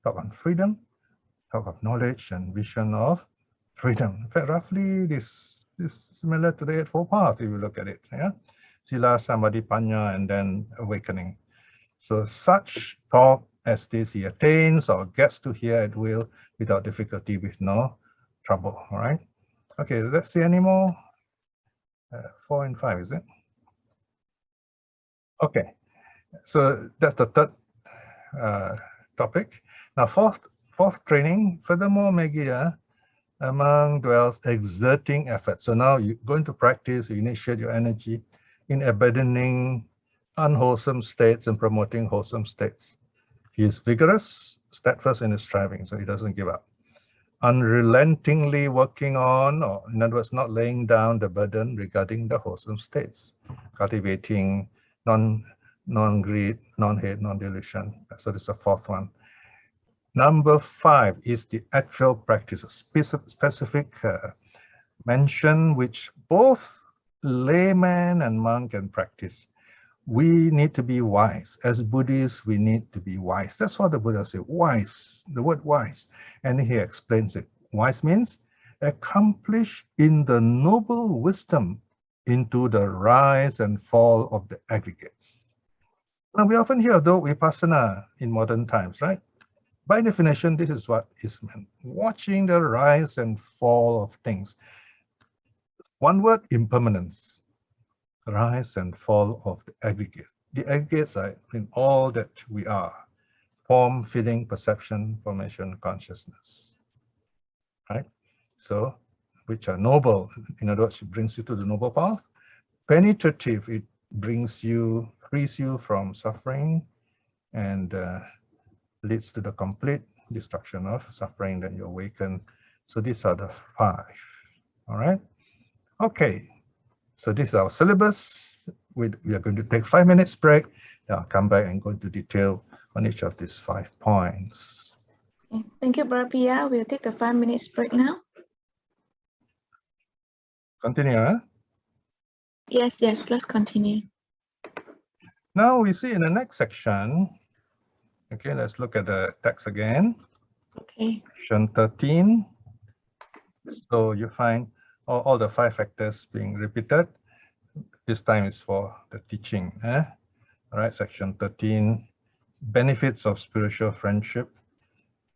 talk on freedom, talk of knowledge and vision of freedom. In fact, roughly this is similar to the Eightfold Path if you look at it. Yeah, Sila, Samadhi, Panya, and then awakening. So such talk as this he attains or gets to hear at will without difficulty, with no trouble. All right. Okay, let's see any more. 4 and 5, is it? Okay, so that's the third topic. Now, fourth training. Furthermore, Meghiya, among dwells exerting effort. So now you're going to practice, you initiate your energy in abandoning unwholesome states and promoting wholesome states. He is vigorous, steadfast in his striving, so he doesn't give up. Unrelentingly working on, or in other words, not laying down the burden regarding the wholesome states, cultivating non-greed, non-hate, non-delusion. So this is the fourth one. Number 5 is the actual practice, specific mention which both layman and monk can practice. We need to be wise. As Buddhists, we need to be wise. That's what the Buddha said, wise, the word wise. And he explains it. Wise means accomplish in the noble wisdom into the rise and fall of the aggregates. Now, we often hear of the vipassana in modern times, right? By definition, this is what is meant. Watching the rise and fall of things. One word, impermanence. Rise and fall of the aggregate. The aggregates are in all that we are. Form, feeling, perception, formation, consciousness. Right? So, which are noble. In other words, it brings you to the noble path. Penetrative, it brings you, frees you from suffering and leads to the complete destruction of suffering, then you awaken. So these are the 5. All right. Okay. So this is our syllabus. We are going to take 5 minutes break. Then I'll come back and go into detail on each of these 5 points. Okay. Thank you, Brother Piya. We'll take the 5 minutes break now. Continue, huh? Yes, let's continue. Now we see in the next section. Okay, let's look at the text again. Okay. Section 13. So you find all the 5 factors being repeated. This time is for the teaching. All right, section 13, benefits of spiritual friendship.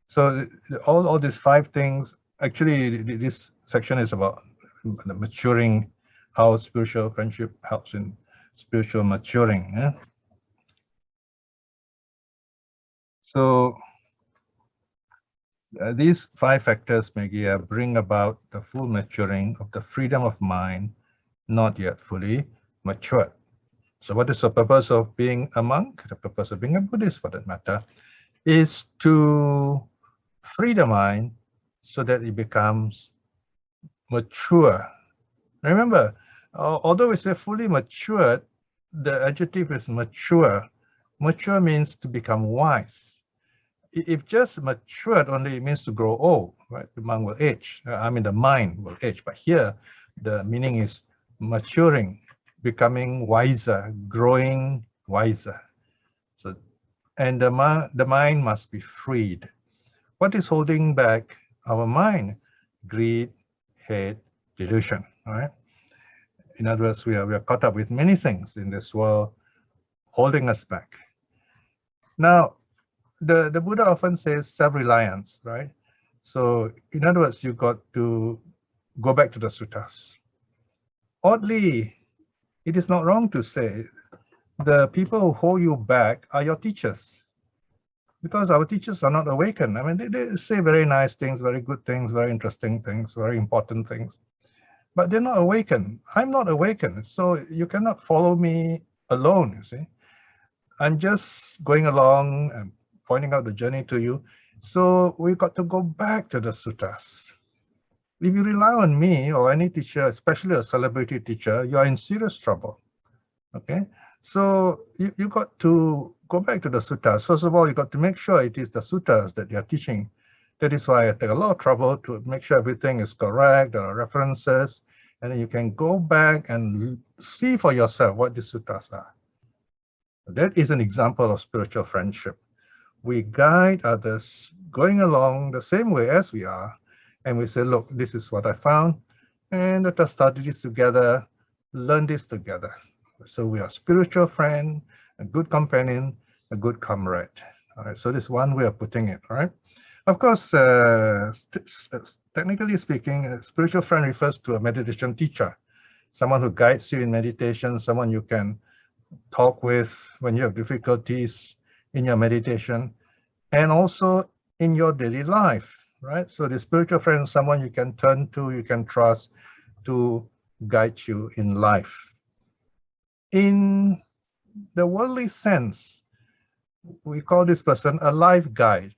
So all these 5 things, actually this section is about the maturing, how spiritual friendship helps in spiritual maturing. So these 5 factors, Meghiya, bring about the full maturing of the freedom of mind, not yet fully matured. So what is the purpose of being a monk? The purpose of being a Buddhist, for that matter, is to free the mind so that it becomes mature. Remember, although we say fully matured, the adjective is mature. Mature means to become wise. If just matured only, it means to grow old, right? The monk will age. I mean, the mind will age. But here, the meaning is maturing, becoming wiser, growing wiser. So, and the mind must be freed. What is holding back our mind? Greed, hate, delusion. All right. In other words, we are caught up with many things in this world, holding us back. Now, the Buddha often says self-reliance, right? So in other words, you got to go back to the suttas. Oddly, it is not wrong to say the people who hold you back are your teachers, because our teachers are not awakened. I mean, they say very nice things, very good things, very interesting things, very important things, but they're not awakened. I'm not awakened, so you cannot follow me alone, you see. I'm just going along and pointing out the journey to you. So we got to go back to the suttas. If you rely on me or any teacher, especially a celebrity teacher, you are in serious trouble. Okay, so you got to go back to the suttas. First of all, you got to make sure it is the suttas that you're teaching. That is why I take a lot of trouble to make sure everything is correct, there are references, and then you can go back and see for yourself what the suttas are. That is an example of spiritual friendship. We guide others going along the same way as we are, and we say, look, this is what I found, and let us study this together, learn this together. So we are spiritual friend, a good companion, a good comrade. All right, so this is one way of putting it, right? Of course, technically speaking, a spiritual friend refers to a meditation teacher, someone who guides you in meditation, someone you can talk with when you have difficulties in your meditation, and also in your daily life, right? So the spiritual friend is someone you can turn to, you can trust to guide you in life. In the worldly sense, we call this person a life guide.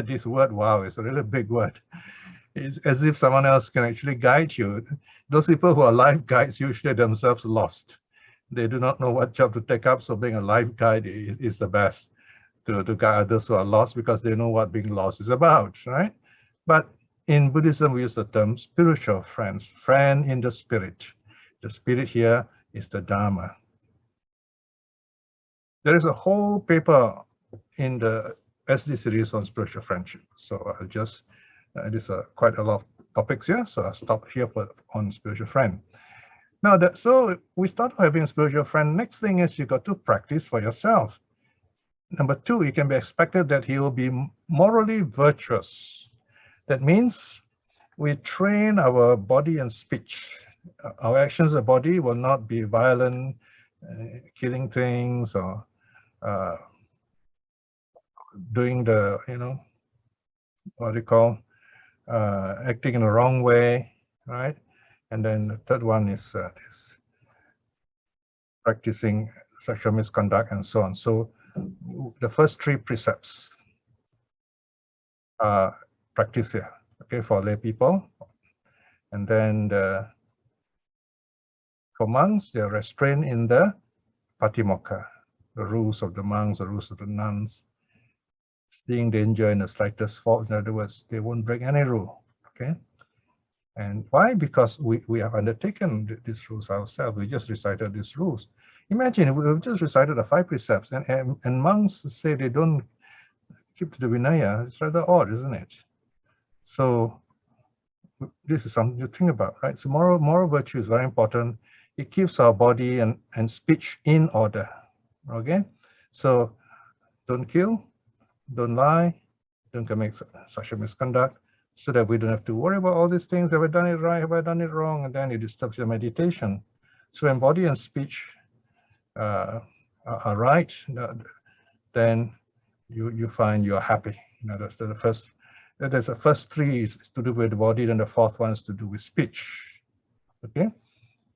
This word, wow, is a really big word. It's as if someone else can actually guide you. Those people who are life guides usually themselves lost. They do not know what job to take up, so being a life guide is the best to guide others who are lost, because they know what being lost is about, right? But in Buddhism, we use the term spiritual friends, friend in the spirit. The spirit here is the Dharma. There is a whole paper in the SD series on spiritual friendship. So I'll just, it is quite a lot of topics here, so I'll stop here on spiritual friend. Now, so we start having a spiritual friend. Next thing is you got to practice for yourself. Number two, it can be expected that he will be morally virtuous. That means we train our body and speech. Our actions of body will not be violent, killing things, or doing the, what do you call, acting in the wrong way, right? And then the third one is practicing sexual misconduct and so on. So the first three precepts are practice here, okay, for lay people. And then for monks, they're restrained in the patimokkha, the rules of the monks, the rules of the nuns, seeing danger in the slightest fault. In other words, they won't break any rule, okay? And why? Because we have undertaken these rules ourselves. We just recited these rules. Imagine we've just recited the 5 precepts, and monks say they don't keep to the Vinaya. It's rather odd, isn't it? So this is something to think about, right? So moral virtue is very important. It keeps our body and speech in order, okay? So don't kill, don't lie, don't commit sexual misconduct, so that we don't have to worry about all these things. Have I done it right? Have I done it wrong? And then it disturbs your meditation. So when body and speech are right, then you find you're happy. That's the first. There's the first 3 is to do with the body, then the 4th one is to do with speech. Okay,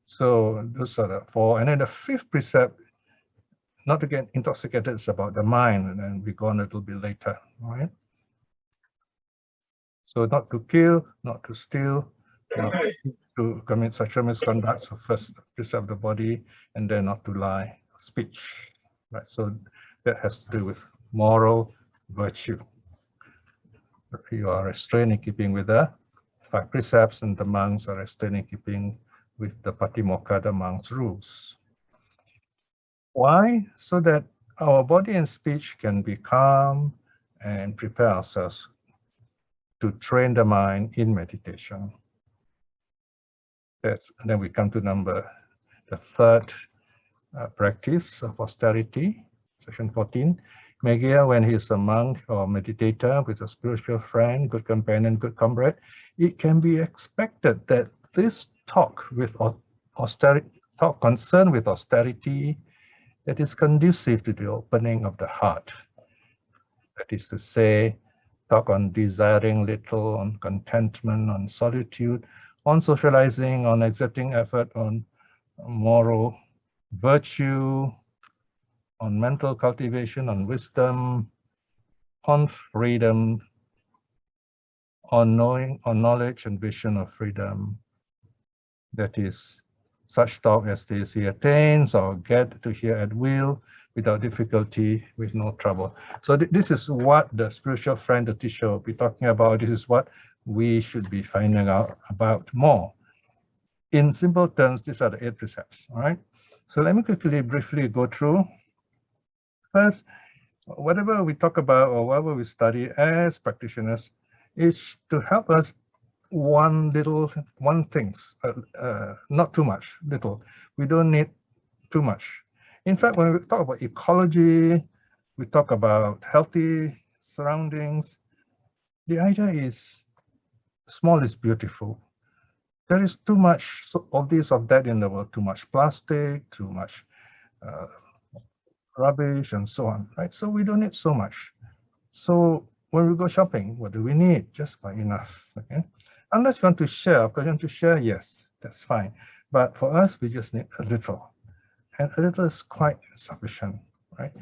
so those are the 4, and then the 5th precept, not to get intoxicated, is about the mind, and then we go on a little bit later. All right. So not to kill, not to steal, not to commit sexual misconduct. So first preserve the body, and then not to lie, speech. Right. So that has to do with moral virtue. You are restrained in keeping with the 5 precepts, and the monks are restrained in keeping with the patimokkha, the monks' rules. Why? So that our body and speech can be calm and prepare ourselves to train the mind in meditation. Then we come to number the third practice of austerity, section 14. Meghiya, when he is a monk or meditator with a spiritual friend, good companion, good comrade, it can be expected that this talk with austerity, talk concerned with austerity, that is conducive to the opening of the heart. That is to say, talk on desiring little, on contentment, on solitude, on socializing, on exerting effort, on moral virtue, on mental cultivation, on wisdom, on freedom, on knowing, on knowledge and vision of freedom. That is, such talk as this he attains or get to hear at will, without difficulty, with no trouble. So this is what the spiritual friend, the teacher, will be talking about. This is what we should be finding out about more. In simple terms, these are the 8 precepts, all right? So let me quickly, briefly go through. First, whatever we talk about or whatever we study as practitioners is to help us one things, not too much, little. We don't need too much. In fact, when we talk about ecology, we talk about healthy surroundings, the idea is small is beautiful. There is too much of this, of that in the world, too much plastic, too much rubbish, and so on, right? So we don't need so much. So when we go shopping, what do we need? Just buy enough, okay? Unless you want to share, because you want to share, yes, that's fine. But for us, we just need a little. And a little is quite sufficient, right?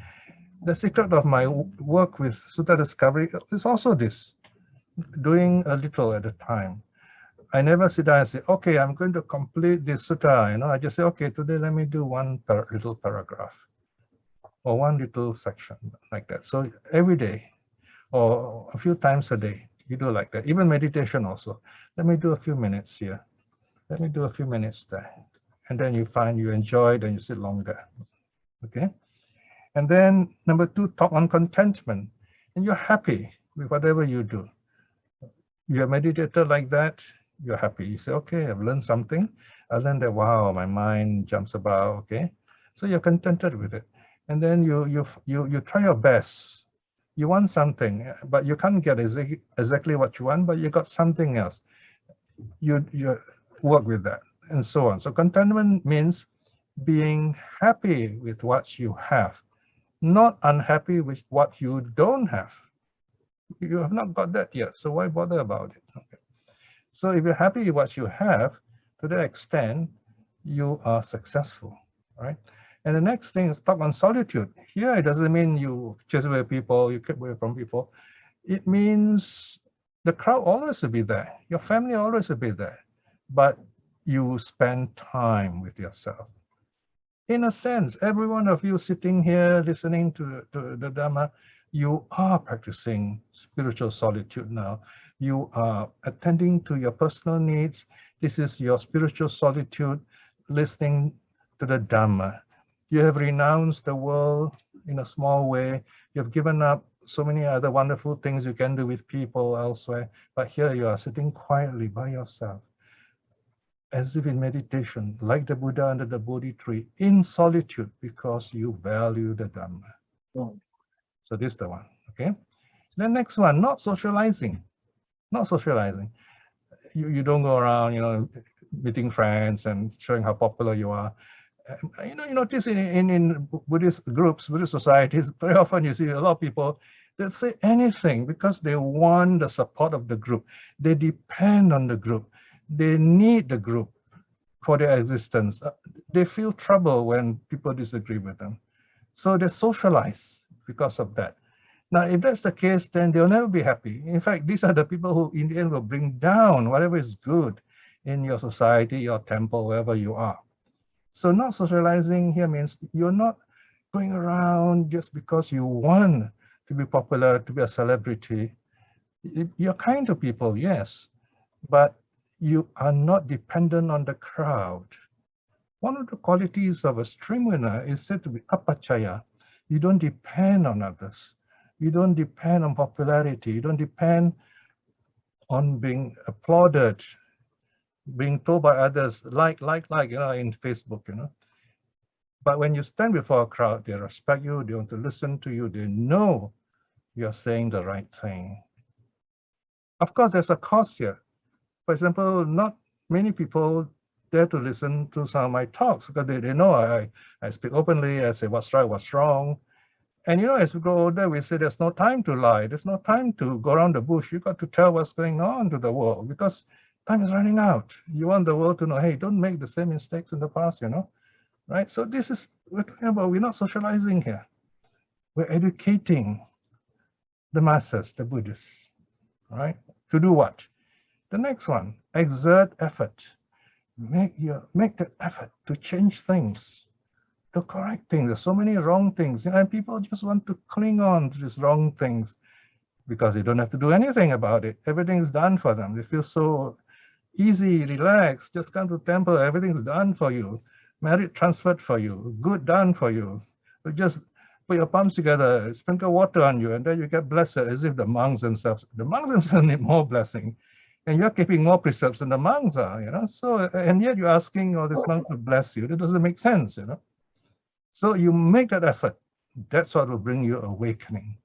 The secret of my work with Sutta discovery is also this, doing a little at a time. I never sit down and say, okay, I'm going to complete this sutta. I just say, okay, today let me do one little paragraph or one little section like that. So every day or a few times a day, you do like that. Even meditation also. Let me do a few minutes here. Let me do a few minutes there. And then you find you enjoy it and you sit longer. Okay? And then number 2, talk on contentment. And you're happy with whatever you do. You're a meditator like that, you're happy. You say, okay, I've learned something. I learned that, wow, my mind jumps about, okay? So you're contented with it. And then you try your best. You want something, but you can't get exactly what you want, but you got something else. You work with that, and so on. So contentment means being happy with what you have, not unhappy with what you don't have. You have not got that yet, so why bother about it? Okay. So if you're happy with what you have, to that extent, you are successful, right? And the next thing is talk on solitude. Here, it doesn't mean you chase away people, you keep away from people. It means the crowd always will be there. Your family always will be there. But you spend time with yourself. In a sense, every one of you sitting here listening to the Dhamma, you are practicing spiritual solitude now. You are attending to your personal needs. This is your spiritual solitude, listening to the Dhamma. You have renounced the world in a small way. You've given up so many other wonderful things you can do with people elsewhere. But here you are sitting quietly by yourself, as if in meditation, like the Buddha under the Bodhi tree, in solitude, because you value the Dhamma. So this is the one, okay? The next one, not socializing. Not socializing. You don't go around, meeting friends and showing how popular you are. You notice in Buddhist groups, Buddhist societies, very often you see a lot of people that say anything because they want the support of the group. They depend on the group. They need the group for their existence. They feel trouble when people disagree with them. So they socialize because of that. Now, if that's the case, then they'll never be happy. In fact, these are the people who in the end will bring down whatever is good in your society, your temple, wherever you are. So not socializing here means you're not going around just because you want to be popular, to be a celebrity. You're kind to people, yes, but you are not dependent on the crowd. One of the qualities of a stream winner is said to be apacaya. You don't depend on others. You don't depend on popularity. You don't depend on being applauded. being told by others, like, in Facebook, But when you stand before a crowd, they respect you, they want to listen to you, they know you're saying the right thing. Of course, there's a cost here. For example, not many people dare to listen to some of my talks because they know I speak openly, I say what's right, what's wrong. And as we grow older, we say there's no time to lie. There's no time to go around the bush. You got to tell what's going on to the world because time is running out. You want the world to know, hey, don't make the same mistakes in the past, right? So this is, we're talking about, we're not socializing here. We're educating the masses, the Buddhists, right? To do what? The next one, exert effort. Make the effort to change things, to correct things. There's so many wrong things, and people just want to cling on to these wrong things because they don't have to do anything about it. Everything's done for them. They feel so easy, relaxed, just come to temple, everything's done for you. Merit transferred for you, good done for you. You just put your palms together, sprinkle water on you, and then you get blessed as if the monks themselves need more blessing. And you're keeping more precepts than the monks are, So, and yet you're asking all these monks to bless you. That doesn't make sense, So you make that effort. That's what will bring you awakening.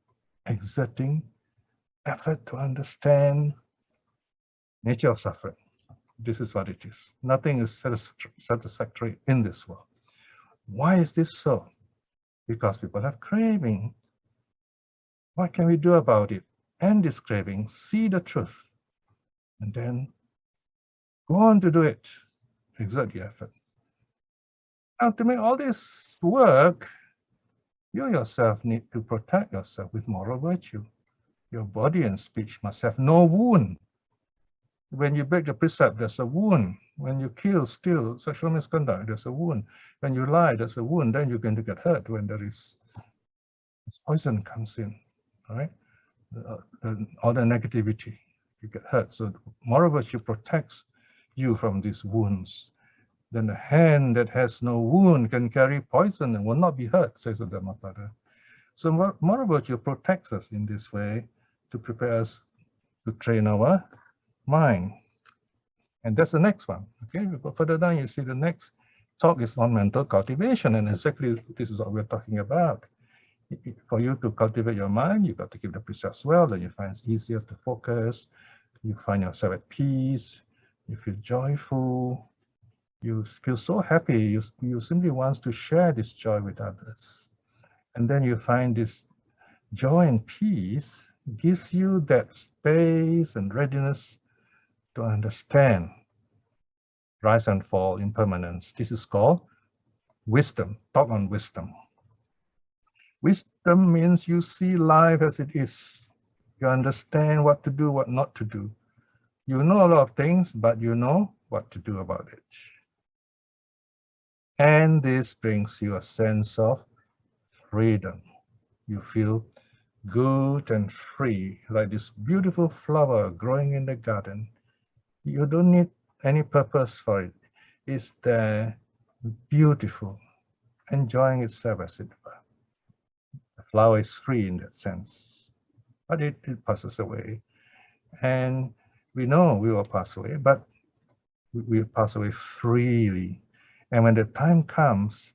Exerting effort to understand nature of suffering. This is what it is. Nothing is satisfactory in this world. Why is this so? Because people have craving. What can we do about it? End this craving, see the truth, and then go on to do it. Exert the effort. Now, to make all this work, you yourself need to protect yourself with moral virtue. Your body and speech must have no wound. When you break the precept, there's a wound. When you kill, steal, sexual misconduct, there's a wound. When you lie, there's a wound. Then you're going to get hurt when there is poison comes in, all right? All the negativity, you get hurt. So moral virtue protects you from these wounds. Then the hand that has no wound can carry poison and will not be hurt, says the Dhammapada. So moral virtue protects us in this way to prepare us to train our mind. And that's the next one. Okay, we go further down, you see the next talk is on mental cultivation, and exactly this is what we're talking about. For you to cultivate your mind, you've got to keep the precepts well, then you find it's easier to focus, you find yourself at peace, you feel joyful, you feel so happy, you simply want to share this joy with others. And then you find this joy and peace gives you that space and readiness to understand rise and fall, impermanence. This is called wisdom, talk on wisdom. Wisdom means you see life as it is. You understand what to do, what not to do. You know a lot of things, but you know what to do about it. And this brings you a sense of freedom. You feel good and free, like this beautiful flower growing in the garden. You don't need any purpose for it. It's there, beautiful, enjoying itself as it were. The flower is free in that sense, but it passes away. And we know we will pass away, but we pass away freely. And when the time comes,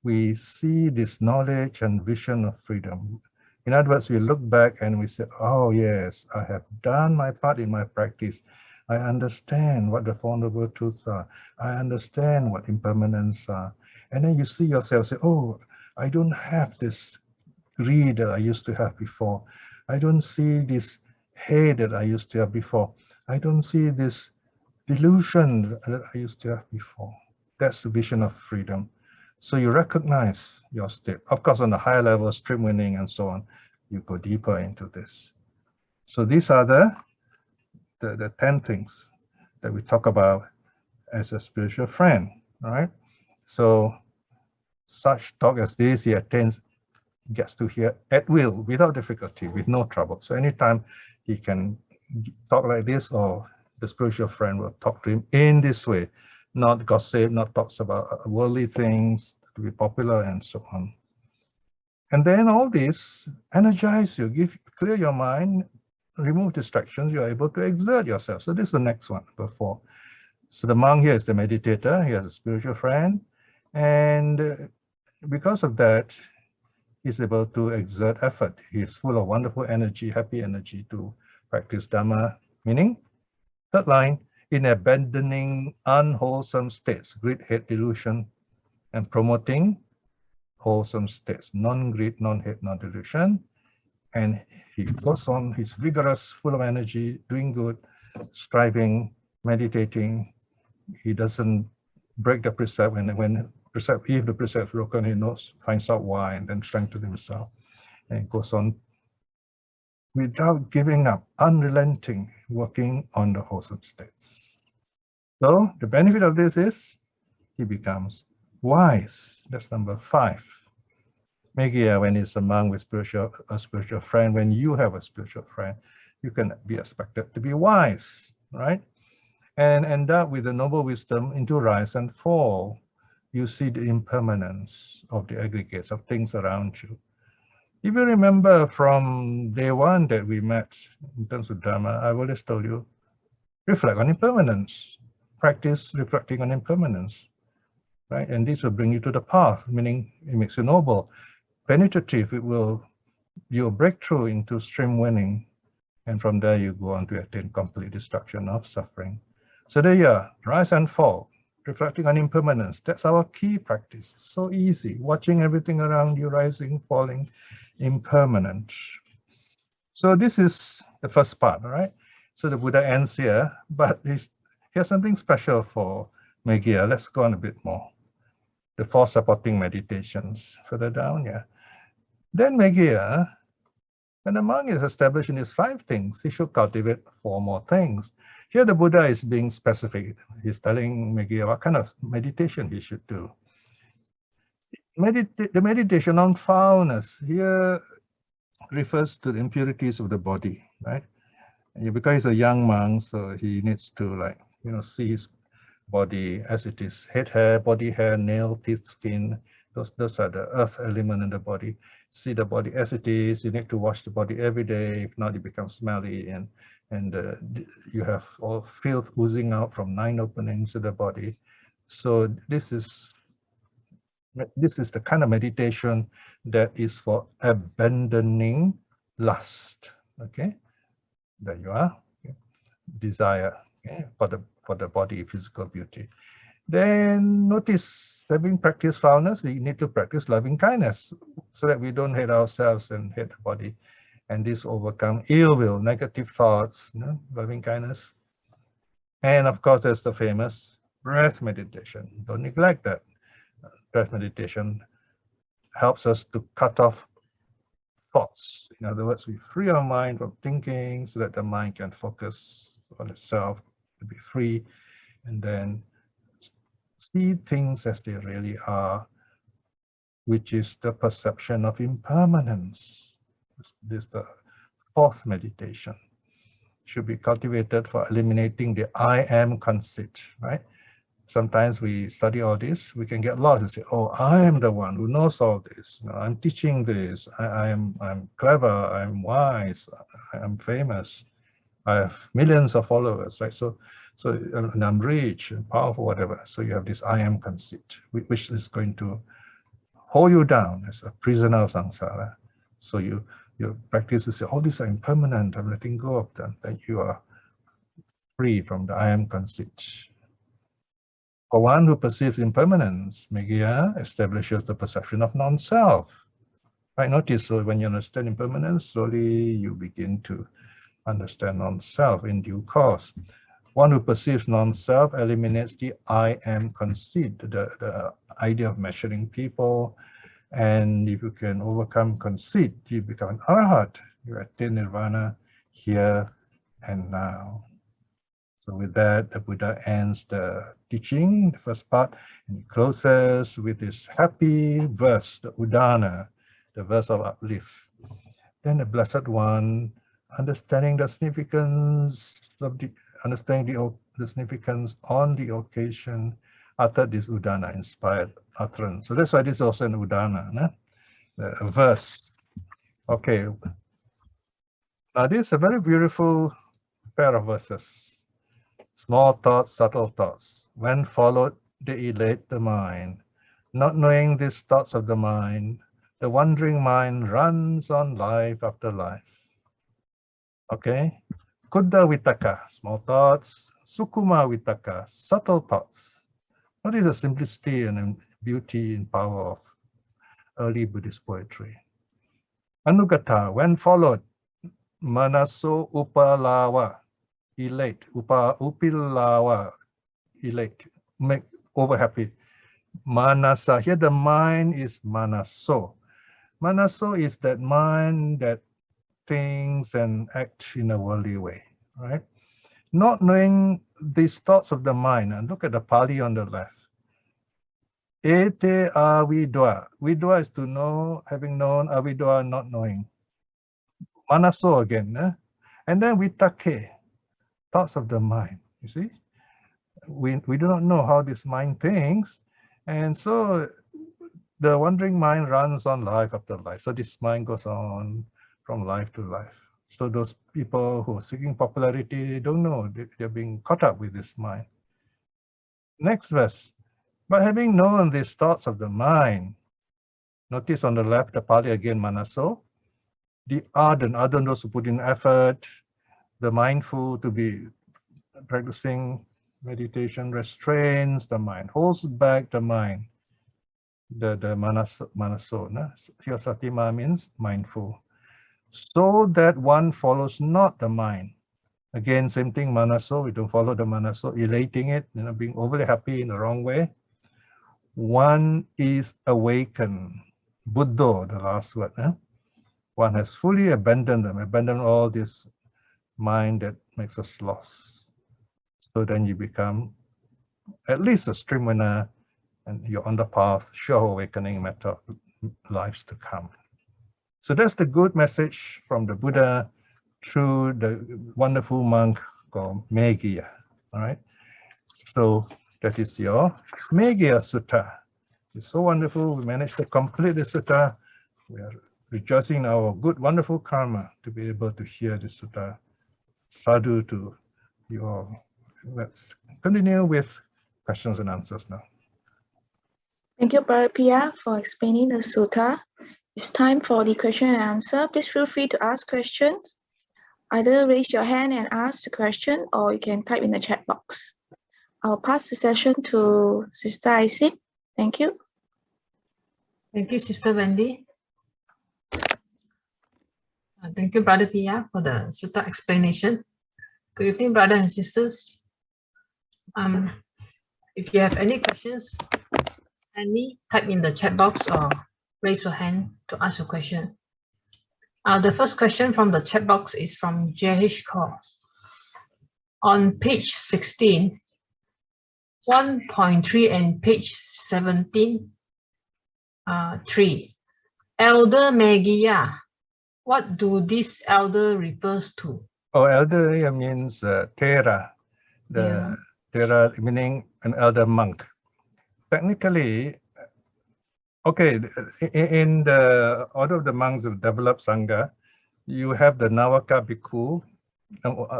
we see this knowledge and vision of freedom. In other words, we look back and we say, oh yes, I have done my part in my practice. I understand what the Four Noble Truths are. I understand what impermanence are. And then you see yourself say, oh, I don't have this greed that I used to have before. I don't see this hate that I used to have before. I don't see this delusion that I used to have before. That's the vision of freedom. So you recognize your state. Of course, on the higher level, stream winning and so on, you go deeper into this. So these are the 10 things that we talk about as a spiritual friend, right? So such talk as this, he attends, gets to hear at will, without difficulty, with no trouble. So anytime he can talk like this, or the spiritual friend will talk to him in this way, not gossip, not talks about worldly things to be popular and so on. And then all this energize you, clear your mind, remove distractions, you're able to exert yourself. So this is the next one, number 4. So the monk here is the meditator. He has a spiritual friend, and because of that, he's able to exert effort. He's full of wonderful energy, happy energy to practice Dhamma. Meaning, third line, in abandoning unwholesome states, greed, hate, delusion, and promoting wholesome states, non-greed, non-hate, non-delusion. And he goes on, he's vigorous, full of energy, doing good, striving, meditating. He doesn't break the precept, and if the precept is broken, he finds out why, and then strengthens himself. And it goes on without giving up, unrelenting, working on the wholesome states. So the benefit of this is he becomes wise. That's number 5. Meghiya, when he's among with a spiritual friend, when you have a spiritual friend, you can be expected to be wise, right? And end up with the noble wisdom into rise and fall. You see the impermanence of the aggregates of things around you. If you remember from day one that we met in terms of Dhamma, I've always told you, reflect on impermanence, practice reflecting on impermanence, right? And this will bring you to the path, meaning it makes you noble. Penetrative, you'll break through into stream winning, and from there you go on to attain complete destruction of suffering. So there you are, rise and fall, reflecting on impermanence. That's our key practice. So easy, watching everything around you, rising, falling, impermanent. So this is the first part, all right? So the Buddha ends here, but here's something special for Meghiya. Let's go on a bit more. The 4 supporting meditations further down, yeah. Then Meghiya, when the monk is established in his 5 things, he should cultivate 4 more things. Here the Buddha is being specific. He's telling Meghiya what kind of meditation he should do. The meditation on foulness here refers to the impurities of the body, right? And because he's a young monk, so he needs to see his body as it is. Head hair, body hair, nail, teeth, skin. Those are the earth element in the body. See the body as it is. You need to wash the body every day. If not, it becomes smelly, and you have all filth oozing out from 9 openings of the body. So this is the kind of meditation that is for abandoning lust. Okay, there you are. Okay. Desire, okay, for the body, physical beauty. Then notice, having practiced foulness, we need to practice loving kindness so that we don't hate ourselves and hate the body. And this overcome ill will, negative thoughts, loving kindness. And of course, there's the famous breath meditation. Don't neglect that. Breath meditation helps us to cut off thoughts. In other words, we free our mind from thinking so that the mind can focus on itself, to be free, and then see things as they really are, which is the perception of impermanence. This is the 4th meditation. Should be cultivated for eliminating the I am conceit, right? Sometimes we study all this, we can get lost and say, oh, I am the one who knows all this. I'm teaching this. I'm clever. I'm wise. I'm famous. I have millions of followers, right? So and I'm rich and powerful, whatever. So you have this I am conceit, which is going to hold you down as a prisoner of samsara. So your practice is say, all these are impermanent. I'm letting go of them. Then you are free from the I am conceit. For one who perceives impermanence, Meghiya establishes the perception of non-self. Right? Notice, so when you understand impermanence, slowly you begin to understand non-self in due course. One who perceives non-self eliminates the I am conceit, the idea of measuring people. And if you can overcome conceit, you become an arhat. You attain nirvana here and now. So with that, the Buddha ends the teaching, the first part, and he closes with this happy verse, the Udana, the verse of uplift. Then the Blessed One, understanding the significance of the significance on the occasion, uttered this Udana inspired utterance. So that's why this is also an Udana, a verse. Okay. Now this is a very beautiful pair of verses. Small thoughts, subtle thoughts. When followed, they elate the mind. Not knowing these thoughts of the mind, the wandering mind runs on life after life. Okay? Kuddha vitaka, small thoughts. Sukuma vitaka, subtle thoughts. What is the simplicity and beauty and power of early Buddhist poetry? Anugata, when followed, manaso upalawa, elate, upilawa, elate, make over happy. Manasa, here the mind is manaso. Manaso is that mind that thinks and acts in a worldly way, right? Not knowing these thoughts of the mind, and look at the Pali on the left. Ete avidwa. Vidwa is to know, having known, avidwa, not knowing. Manaso again, and then vitake, thoughts of the mind, you see? We do not know how this mind thinks, and so the wandering mind runs on life after life. So this mind goes on from life to life. So those people who are seeking popularity don't know, they're being caught up with this mind. Next verse. But having known these thoughts of the mind, notice on the left, the Pali again, manaso, the ardent, those who put in effort, the mindful to be practicing meditation restrains the mind, holds back the mind. The manaso, here satima means mindful. So that one follows not the mind. Again, same thing, manaso, we don't follow the manaso, elating it, being overly happy in the wrong way. One is awakened. Buddha, the last word. One has fully abandoned them, abandoned all this mind that makes us lost. So then you become at least a stream winner, and you're on the path, sure awakening matter of lives to come. So that's the good message from the Buddha through the wonderful monk called Meghiya. All right. So that is your Meghiya Sutta. It's so wonderful. We managed to complete the sutta. We are rejoicing in our good, wonderful karma to be able to hear the sutta. Sadhu to you all. Let's continue with questions and answers now. Thank you, Brother Piya, for explaining the sutta. It's time for the question and answer. Please feel free to ask questions. Either raise your hand and ask the question, or you can type in the chat box. I'll pass the session to Sister Isid. Thank you. Thank you, Sister Wendy. Thank you, Brother Piya, for the sutta explanation. Good evening, brothers and sisters. If you have any questions, kindly type in the chat box or raise your hand to ask your question. The first question from the chat box is from JH Kaur. On page 16, 1.3 and page 17, 3. Elder Meghiya. What do this elder refers to? Oh, elder here means Thera. The Thera meaning an elder monk. Technically, okay, in the order of the monks of developed Sangha, you have the Nawaka Bhikkhu.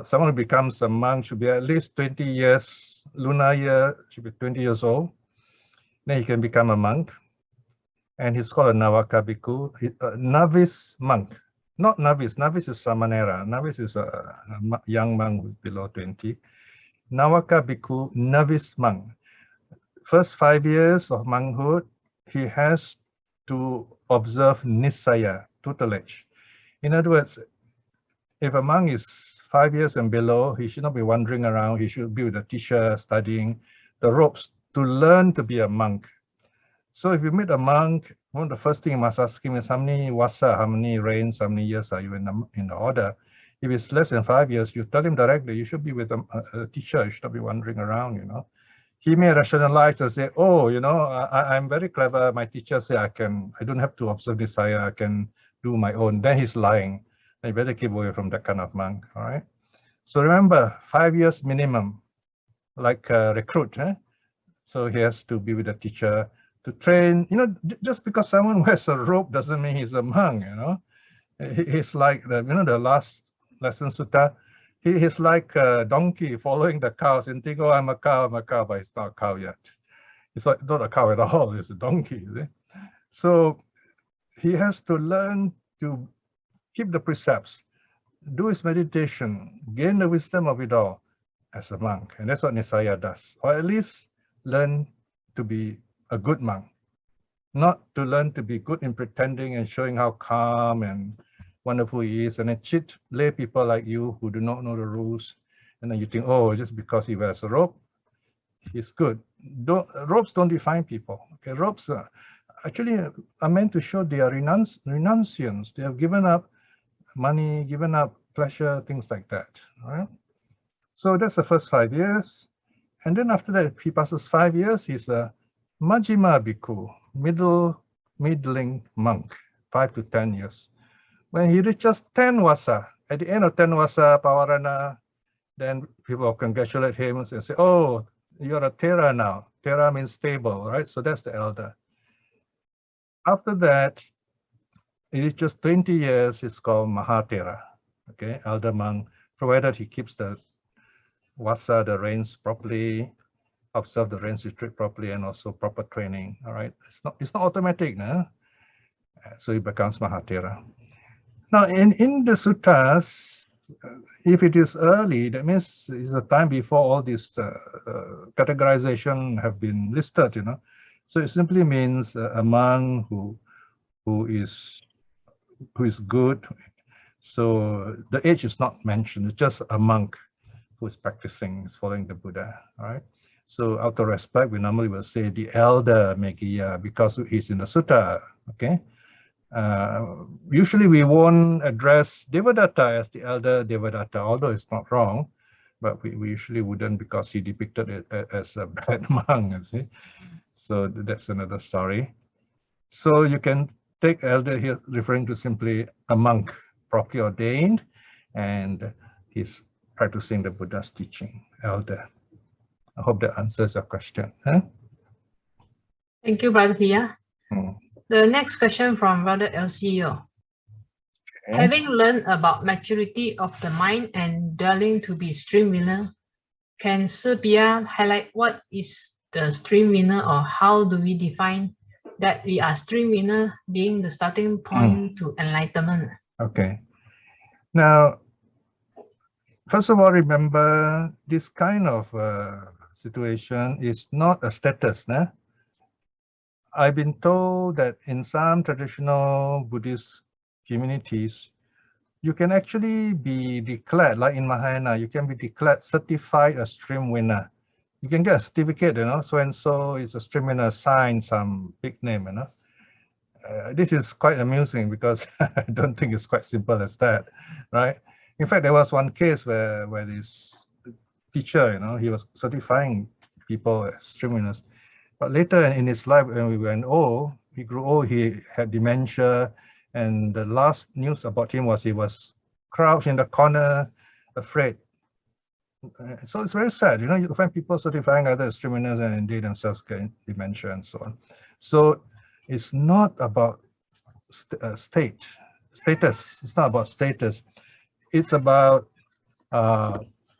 Someone who becomes a monk should be at least 20 years, lunar year should be 20 years old. Then he can become a monk. And he's called a Nawaka Bhikkhu, a novice monk. Not novice, novice is Samanera. Novice is a young monk who's below 20. Nawaka Bhikkhu, novice monk. First 5 years of monkhood, he has to observe Nisaya, tutelage. In other words, if a monk is 5 years and below, he should not be wandering around. He should be with a teacher studying the ropes to learn to be a monk. So if you meet a monk, one of the first thing you must ask him is how many wasa, how many rains, how many years are you in the order. If it's less than 5 years, you tell him directly, you should be with a teacher, you should not be wandering around, He may rationalize and say, oh, I'm very clever. My teacher say I don't have to observe Nisaya, I can do my own. Then he's lying. You better keep away from that kind of monk, all right? So remember, 5 years minimum, like a recruit, So he has to be with a teacher to train. Just because someone wears a robe doesn't mean he's a monk, He's like the last lesson sutta. He's like a donkey following the cows and think, oh, I'm a cow, but it's not a cow yet. It's not a cow at all, it's a donkey. You see? So he has to learn to keep the precepts, do his meditation, gain the wisdom of it all as a monk. And that's what Nisaya does, or at least learn to be a good monk, not to learn to be good in pretending and showing how calm and wonderful he is, and then cheat lay people like you who do not know the rules. And then you think, oh, just because he wears a robe, he's good. Robes don't define people. Okay, robes actually are meant to show they are renunciants. They have given up money, given up pleasure, things like that. All right. So that's the first 5 years. And then after that, he passes 5 years, he's a Majjhima Bhikkhu, middling monk, 5 to 10 years. When he reaches 10 wasa, at the end of 10 wasa, Pawarana, then people will congratulate him and say, oh, you're a Thera now. Thera means stable, right? So that's the elder. After that, it is just 20 years, it's called Mahathera, okay, elder monk, provided he keeps the wasa, the reins properly, observe the reins retreat properly, and also proper training, all right? It's not automatic, no? So it becomes Mahathera. Now, in the suttas, if it is early, that means it's a time before all these categorization have been listed, you know. So it simply means a monk who is good. So the age is not mentioned. It's just a monk who is practicing, is following the Buddha. All right. So out of respect, we normally will say the elder Meghiya because he's in the sutta. Okay. Usually we won't address Devadatta as the elder Devadatta, although it's not wrong, but we usually wouldn't because he depicted it as a bad monk, you see. So that's another story. So you can take elder here referring to simply a monk properly ordained, and he's practicing the Buddha's teaching, elder. I hope that answers your question. Huh? Thank you, Brother Piya. Hmm. The next question from Brother LCO. Okay. Having learned about maturity of the mind and dwelling to be stream winner, can Sir Piya highlight what is the stream winner, or how do we define that we are stream winner being the starting point to enlightenment? Okay. Now, first of all, remember this kind of situation is not a status. Nah? I've been told that in some traditional Buddhist communities, you can actually be declared, like in Mahayana, you can be declared certified a stream winner. You can get a certificate, you know, so-and-so is a stream winner, sign some big name, you know. This is quite amusing because I don't think it's quite simple as that, right? In fact, there was one case where this teacher, you know, he was certifying people as stream winners. But later in his life, when we went old, he grew old, he had dementia, and the last news about him was he was crouched in the corner, afraid. So it's very sad, you know, you find people certifying other stream winners and they themselves get dementia and so on. So it's not about status. It's not about status. It's about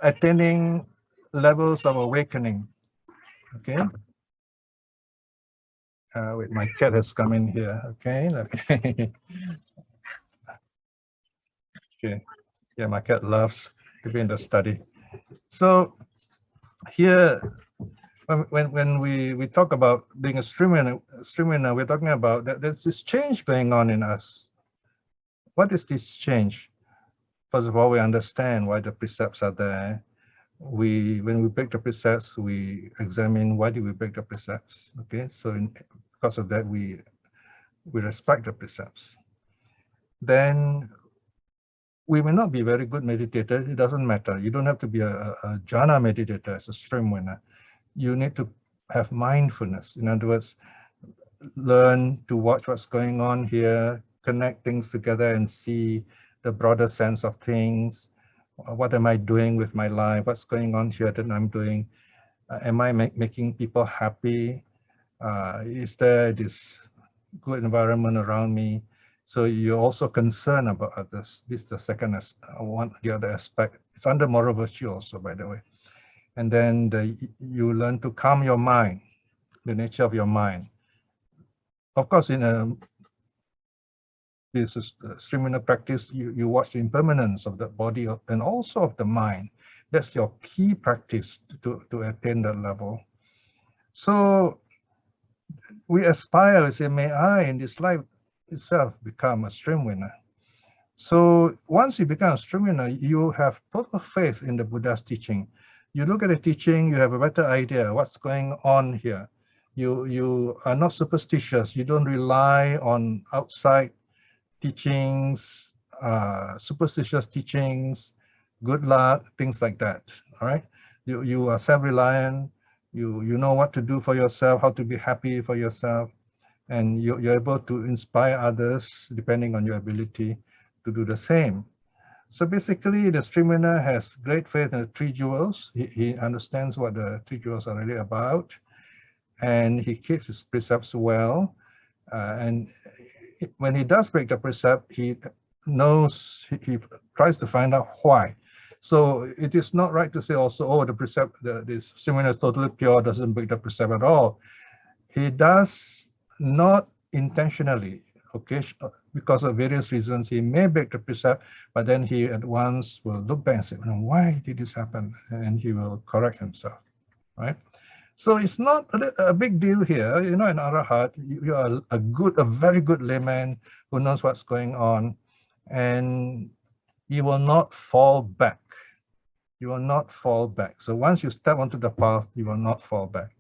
attaining levels of awakening. Okay. Wait, my cat has come in here. Okay. Okay. Yeah, my cat loves to be in the study. So here, when we talk about being a stream winner, we're talking about that there's this change going on in us. What is this change? First of all, we understand why the precepts are there. When we break the precepts, we examine why did we break the precepts. Okay, so because of that, we respect the precepts. Then we may not be very good meditators. It doesn't matter. You don't have to be a jhana meditator as a stream winner. You need to have mindfulness. In other words, learn to watch what's going on here, connect things together and see the broader sense of things. What am I doing with my life? What's going on here that I'm doing? Am I making people happy? Is there this good environment around me? So you're also concerned about others. This is the second one, the other aspect. It's under moral virtue also, by the way. And then you learn to calm your mind, the nature of your mind. Of course, in this is streamer practice, you watch the impermanence of the body and also of the mind. That's your key practice to attain that level. So we aspire, we say, may I in this life itself become a stream winner. So once you become a stream winner, you have total faith in the Buddha's teaching. You look at the teaching, you have a better idea what's going on here. You are not superstitious. You don't rely on outside teachings, superstitious teachings, good luck, things like that. All right. You are self-reliant. You know what to do for yourself, how to be happy for yourself, and you're able to inspire others depending on your ability to do the same. So basically, the stream winner has great faith in the three jewels. He understands what the three jewels are really about, and he keeps his precepts well. And when he does break the precept, he knows, he tries to find out why. So it is not right to say also, oh, the precept, this stream winner is totally pure, doesn't break the precept at all. He does not intentionally, okay, because of various reasons, he may break the precept, but then he at once will look back and say, why did this happen? And he will correct himself, right? So it's not a big deal here. You know, in Arahat, you are a very good layman who knows what's going on, and you will not fall back. You will not fall back. So once you step onto the path, you will not fall back.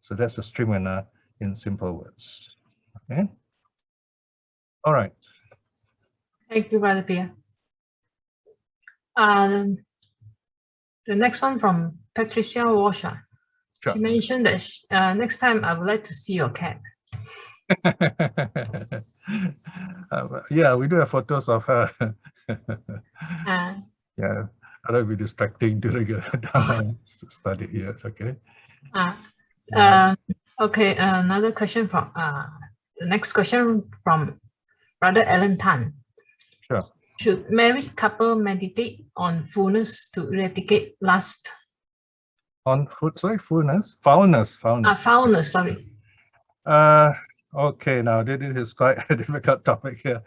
So that's a stream winner in simple words. Okay. All right. Thank you, Brother Piya. The next one from Patricia Washer. Sure. She mentioned that next time I would like to see your cat. Yeah, we do have photos of her. Uh, Yeah, that'll be distracting during the study here. Okay. Okay. Another question from the next question from Brother Alan Tan. Sure. Should married couple meditate on fullness to eradicate lust? On foulness. Foulness, sorry. Okay, now this is quite a difficult topic here.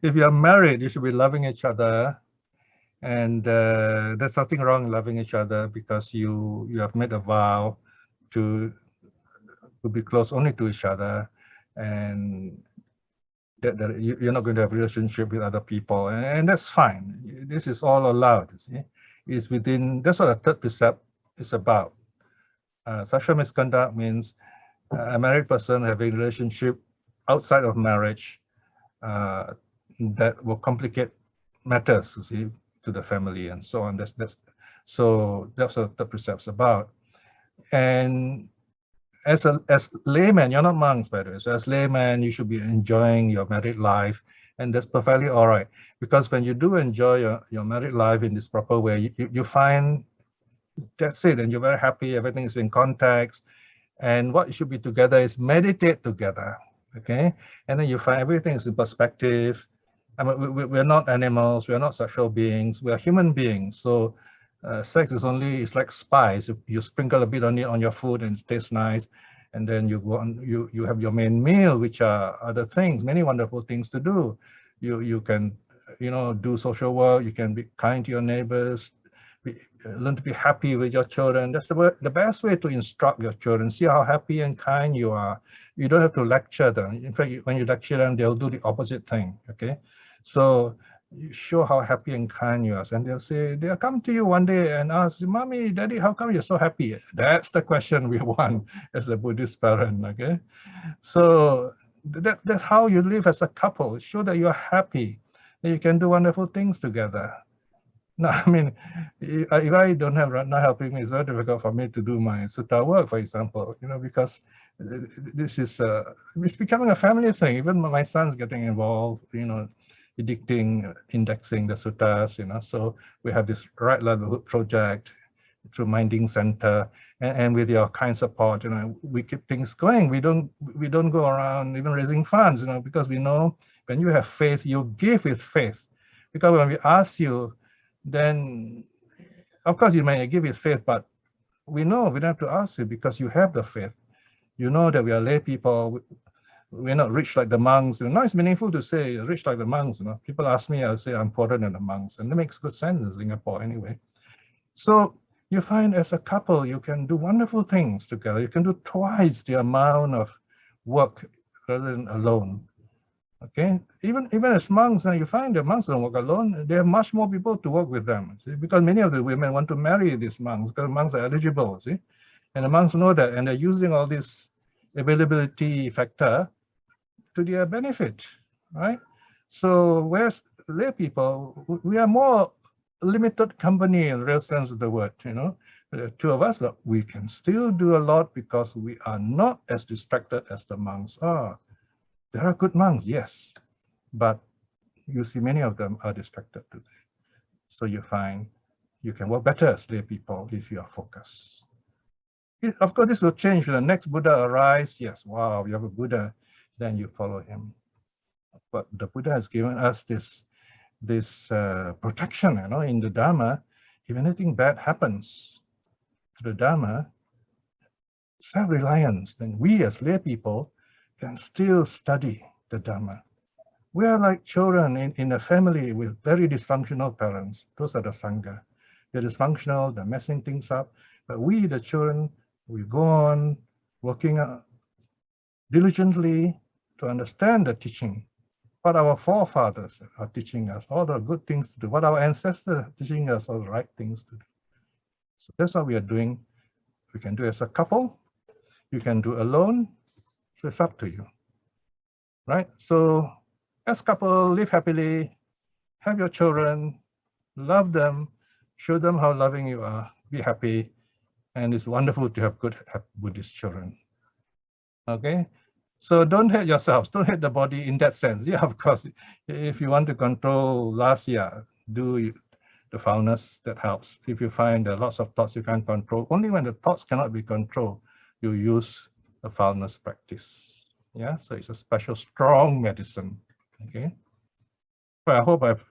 If you're married, you should be loving each other, and there's nothing wrong in loving each other because you have made a vow to be close only to each other, and that you're not going to have a relationship with other people, and that's fine. This is all allowed. You see, it's within. That's what the third precept is about. Sexual misconduct means a married person having a relationship outside of marriage that will complicate matters, you see, to the family and so on. So that's what the precept's about. And as layman, you're not monks, by the way. So as layman, you should be enjoying your married life, and that's perfectly all right. Because when you do enjoy your married life in this proper way, you find that's it, and you're very happy. Everything is in context. And what should be together is meditate together, okay? And then you find everything is in perspective. I mean, we're not animals, we're not sexual beings, we are human beings. So sex is like spice. You sprinkle a bit on it on your food and it tastes nice. And then you go on, you have your main meal, which are other things, many wonderful things to do. You can, do social work, you can be kind to your neighbors, learn to be happy with your children. That's the best way to instruct your children. See how happy and kind you are. You don't have to lecture them. In fact, when you lecture them, they'll do the opposite thing, okay? So you show how happy and kind you are. And they'll come to you one day and ask, Mommy, Daddy, how come you're so happy? That's the question we want as a Buddhist parent, okay? So that's how you live as a couple. Show that you're happy, that you can do wonderful things together. No, I mean, if I don't have Ratna helping me, it's very difficult for me to do my sutta work, for example, because this is, it's becoming a family thing. Even my son's getting involved, indexing the suttas, so we have this right livelihood project through Minding Center, and with your kind support, we keep things going. We don't go around even raising funds, because we know When you have faith, you give with faith. Because when we ask you, then of course you may give with faith, but we know we don't have to ask you because you have the faith. You know that we are lay people. We're not rich like the monks. Now it's meaningful to say rich like the monks. People ask me, I'll say I'm poorer than the monks, and that makes good sense in Singapore anyway. So you find as a couple, you can do wonderful things together. You can do twice the amount of work rather than alone. Okay, even as monks, you find the monks don't work alone. They have much more people to work with them. See? Because many of the women want to marry these monks because monks are eligible. See, and the monks know that, and they're using all this availability factor to their benefit, right? So whereas lay people, we are more limited company in the real sense of the word. The two of us, but we can still do a lot because we are not as distracted as the monks are. There are good monks, yes, but you see many of them are distracted today. So you find you can work better as lay people if you are focused. Of course, this will change. When the next Buddha arrives, yes, wow, you have a Buddha, then you follow him. But the Buddha has given us this protection, in the Dharma. If anything bad happens to the Dharma, self-reliance, then we as lay people can still study the Dhamma. We are like children in a family with very dysfunctional parents. Those are the Sangha. They're dysfunctional, they're messing things up. But we, the children, we go on working diligently to understand the teaching. What our forefathers are teaching us, all the good things to do, what our ancestors are teaching us, all the right things to do. So that's what we are doing. We can do as a couple. You can do alone. So it's up to you, right? So as couple, live happily, have your children, love them, show them how loving you are, be happy, and it's wonderful to have good Buddhist children. Okay, so don't hate yourselves, don't hate the body in that sense. Yeah, of course, if you want to control last year, do the foulness, that helps. If you find there are lots of thoughts you can't control, only when the thoughts cannot be controlled, you use the foulness practice. Yeah, so it's a special strong medicine. Okay, but I hope I've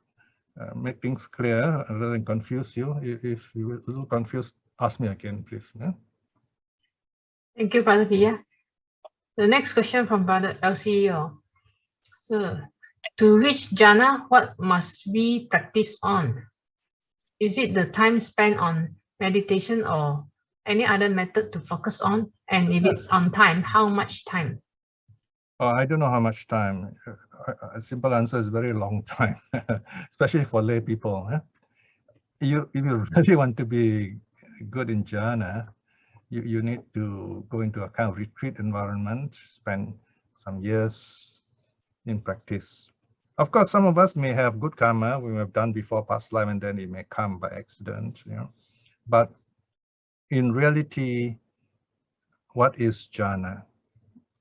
made things clear rather than confuse you. If you're a little confused, ask me again, please. Yeah? Thank you, Brother Piya. The next question from Brother LCO. So, to reach jhana, what must we practice on? Is it the time spent on meditation or any other method to focus on? And if it's on time, how much time? Oh, I don't know how much time. A simple answer is very long time, especially for lay people. If you really want to be good in jhana, you need to go into a kind of retreat environment, spend some years in practice. Of course, some of us may have good karma we have done before past life, and then it may come by accident. But in reality, what is jhana?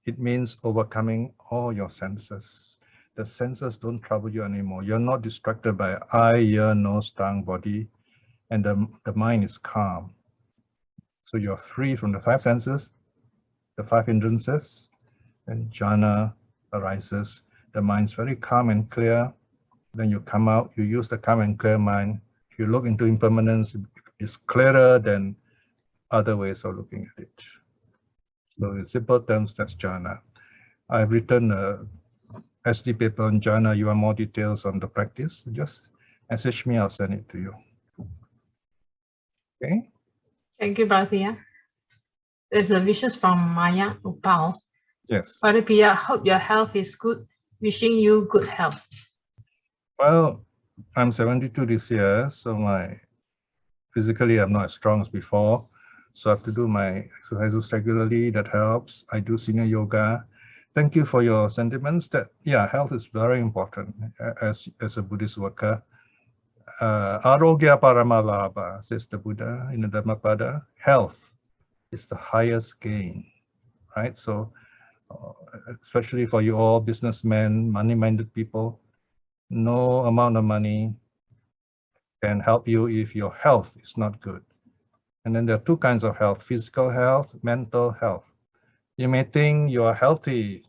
It means overcoming all your senses. The senses don't trouble you anymore. You're not distracted by eye, ear, nose, tongue, body, and the mind is calm. So you're free from the five senses, the five hindrances, and jhana arises. The mind's very calm and clear. Then you come out, you use the calm and clear mind. If you look into impermanence, it's clearer than other ways of looking at it. So in simple terms, that's jhana. I've written a SD paper on jhana. You want more details on the practice? Just message me, I'll send it to you. Okay. Thank you, Brother Piya. There's a wishes from Maya Upal. Yes. Brother Piya, hope your health is good. Wishing you good health. Well, I'm 72 this year, so physically I'm not as strong as before. So I have to do my exercises regularly. That helps. I do senior yoga. Thank you for your sentiments. That health is very important as a Buddhist worker. Arogya paramalabha, says the Buddha in the Dhammapada. Health is the highest gain, right? So especially for you all businessmen, money-minded people, no amount of money can help you if your health is not good. And then there are two kinds of health: physical health, mental health. You may think you are healthy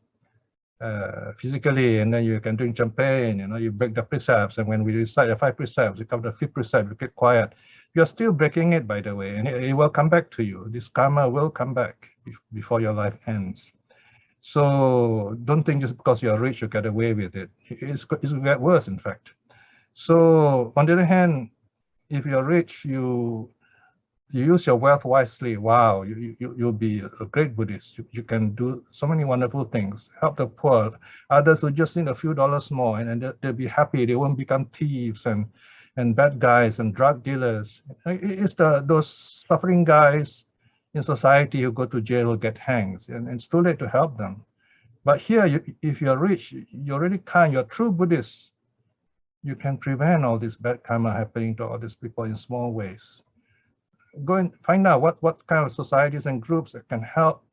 physically, and then you can drink champagne, you break the precepts, and when we recite the 5 precepts, you come to the 5th precept, you get quiet. You're still breaking it, by the way, and it will come back to you. This karma will come back before your life ends. So don't think just because you're rich, you get away with it. It's get worse, in fact. So on the other hand, if you're rich, you use your wealth wisely. Wow, you'll be a great Buddhist. You can do so many wonderful things. Help the poor. Others who just need a few dollars more, and they'll be happy. They won't become thieves and bad guys and drug dealers. It's those suffering guys in society who go to jail or get hanged, and it's too late to help them. But here, if you're rich, you're really kind, you're a true Buddhist, you can prevent all this bad karma happening to all these people in small ways. Go and find out what kind of societies and groups that can help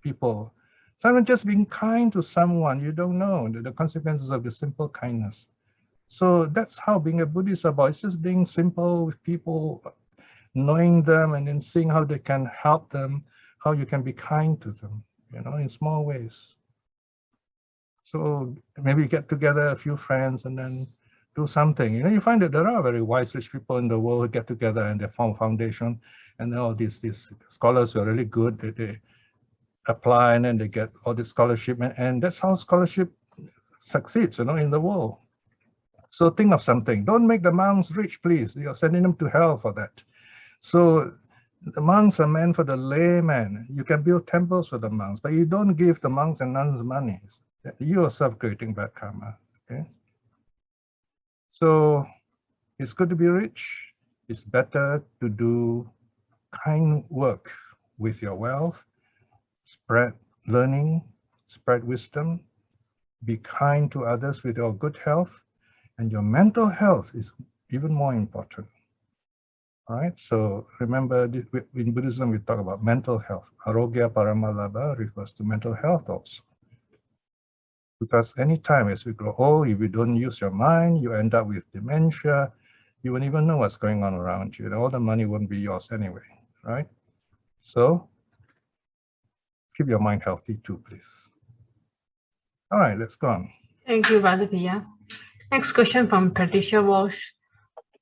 people. Sometimes just being kind to someone, you don't know the consequences of the simple kindness. So that's how being a Buddhist is about. It's just being simple with people, knowing them, and then seeing how they can help them, how you can be kind to them, in small ways. So maybe get together a few friends and then do something. You find that there are very wise rich people in the world who get together and they form a foundation, and all these scholars who are really good, they apply and then they get all this scholarship, and that's how scholarship succeeds, in the world. So think of something. Don't make the monks rich, please. You're sending them to hell for that. So the monks are meant for the layman. You can build temples for the monks, but you don't give the monks and nuns money. You yourself creating bad karma. Okay. So it's good to be rich. It's better to do kind work with your wealth, spread learning, spread wisdom, be kind to others with your good health, and your mental health is even more important. All right, so remember, in Buddhism, we talk about mental health. Arogya Paramalabha refers to mental health also. Because anytime as we grow old, if you don't use your mind, you end up with dementia. You won't even know what's going on around you. And all the money won't be yours anyway, right? So keep your mind healthy too, please. All right, let's go on. Thank you, Brother Piya. Next question from Patricia Walsh.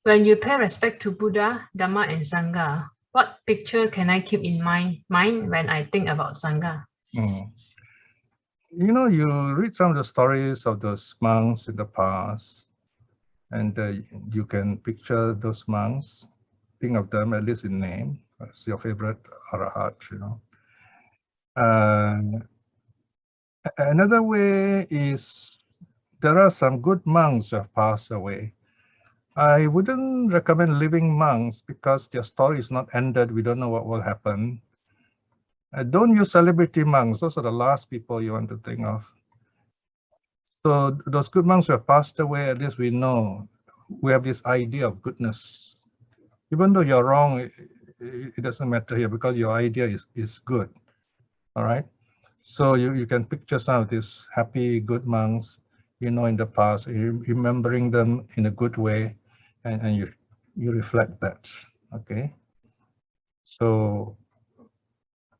When you pay respect to Buddha, Dhamma, and Sangha, what picture can I keep in mind when I think about Sangha? You read some of the stories of those monks in the past, and you can picture those monks, think of them at least in name, as your favorite Arahat, Another way is there are some good monks who have passed away. I wouldn't recommend living monks because their story is not ended. We don't know what will happen. Don't use celebrity monks. Those are the last people you want to think of. So those good monks who have passed away, at least we know, we have this idea of goodness. Even though you're wrong, it doesn't matter here because your idea is good. All right. So you can picture some of these happy, good monks, in the past, remembering them in a good way, and you reflect that. Okay. So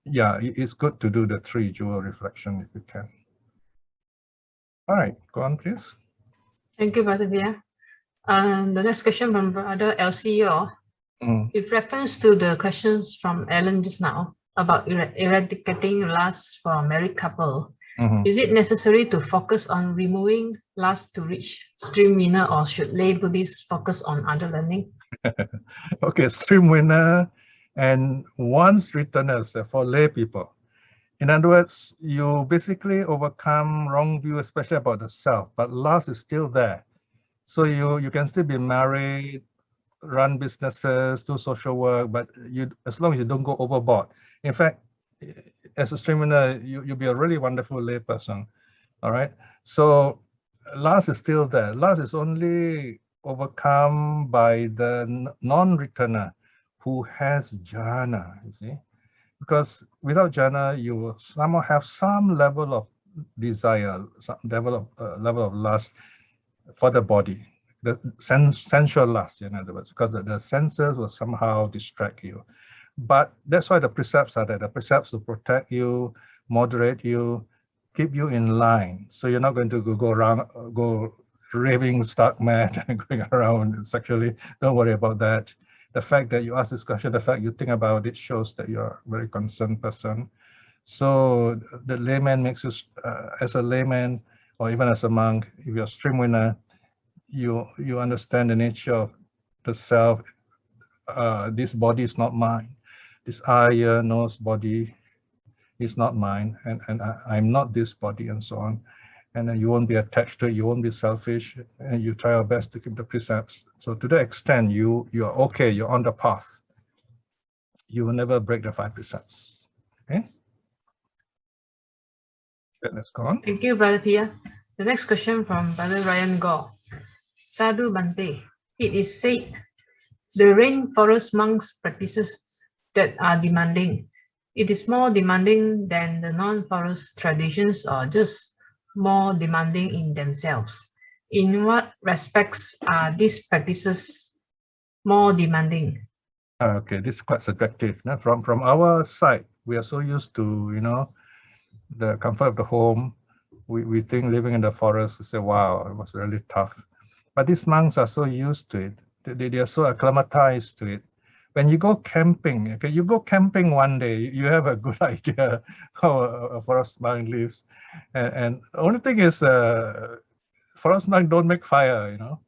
yeah, it's good to do the 3 jewel reflection if you can. All right, go on, please. Thank you, Brother Piya. The next question from Brother LCO. With reference to the questions from Ellen just now about eradicating lust for a married couple, is it necessary to focus on removing lust to reach stream winner, or should lay Buddhists focus on other learning? Okay, stream winner and once returners for lay people. In other words, you basically overcome wrong view, especially about the self, but lust is still there. So you can still be married, run businesses, do social work, but as long as you don't go overboard. In fact, as a stream winner, you'll be a really wonderful lay person. All right. So lust is still there. Lust is only overcome by the non-returner who has jhana, you see. Because without jhana, you will somehow have some level of desire, some level of lust for the body, the sensual lust, in other words, because the senses will somehow distract you. But that's why the precepts are there. The precepts will protect you, moderate you, keep you in line. So you're not going to go raving stark mad and going around sexually. Don't worry about that. The fact that you ask this question, the fact you think about it shows that you're a very concerned person. So the layman makes you, as a layman or even as a monk, if you're a stream winner, you understand the nature of the self. This body is not mine. This eye, ear, nose, body is not mine, and I'm not this body, and so on. And then you won't be attached to it, you won't be selfish, and you try your best to keep the precepts. So to that extent, you are okay, you're on the path. You will never break the 5 precepts. Okay? Let's go on. Thank you, Brother Piya. The next question from Brother Ryan Gore. Sadhu Bante, it is said the rainforest monks practices that are demanding. It is more demanding than the non-forest traditions, or just more demanding in themselves. In what respects are these practices more demanding? Okay, this is quite subjective. Now, from our side, we are so used to, you know, the comfort of the home. We think living in the forest, we say, wow, it was really tough. But these monks are so used to it. They are so acclimatized to it. When you go camping, okay, you go camping one day, you have a good idea how a forest monk lives. And the only thing is, forest monks don't make fire, you know.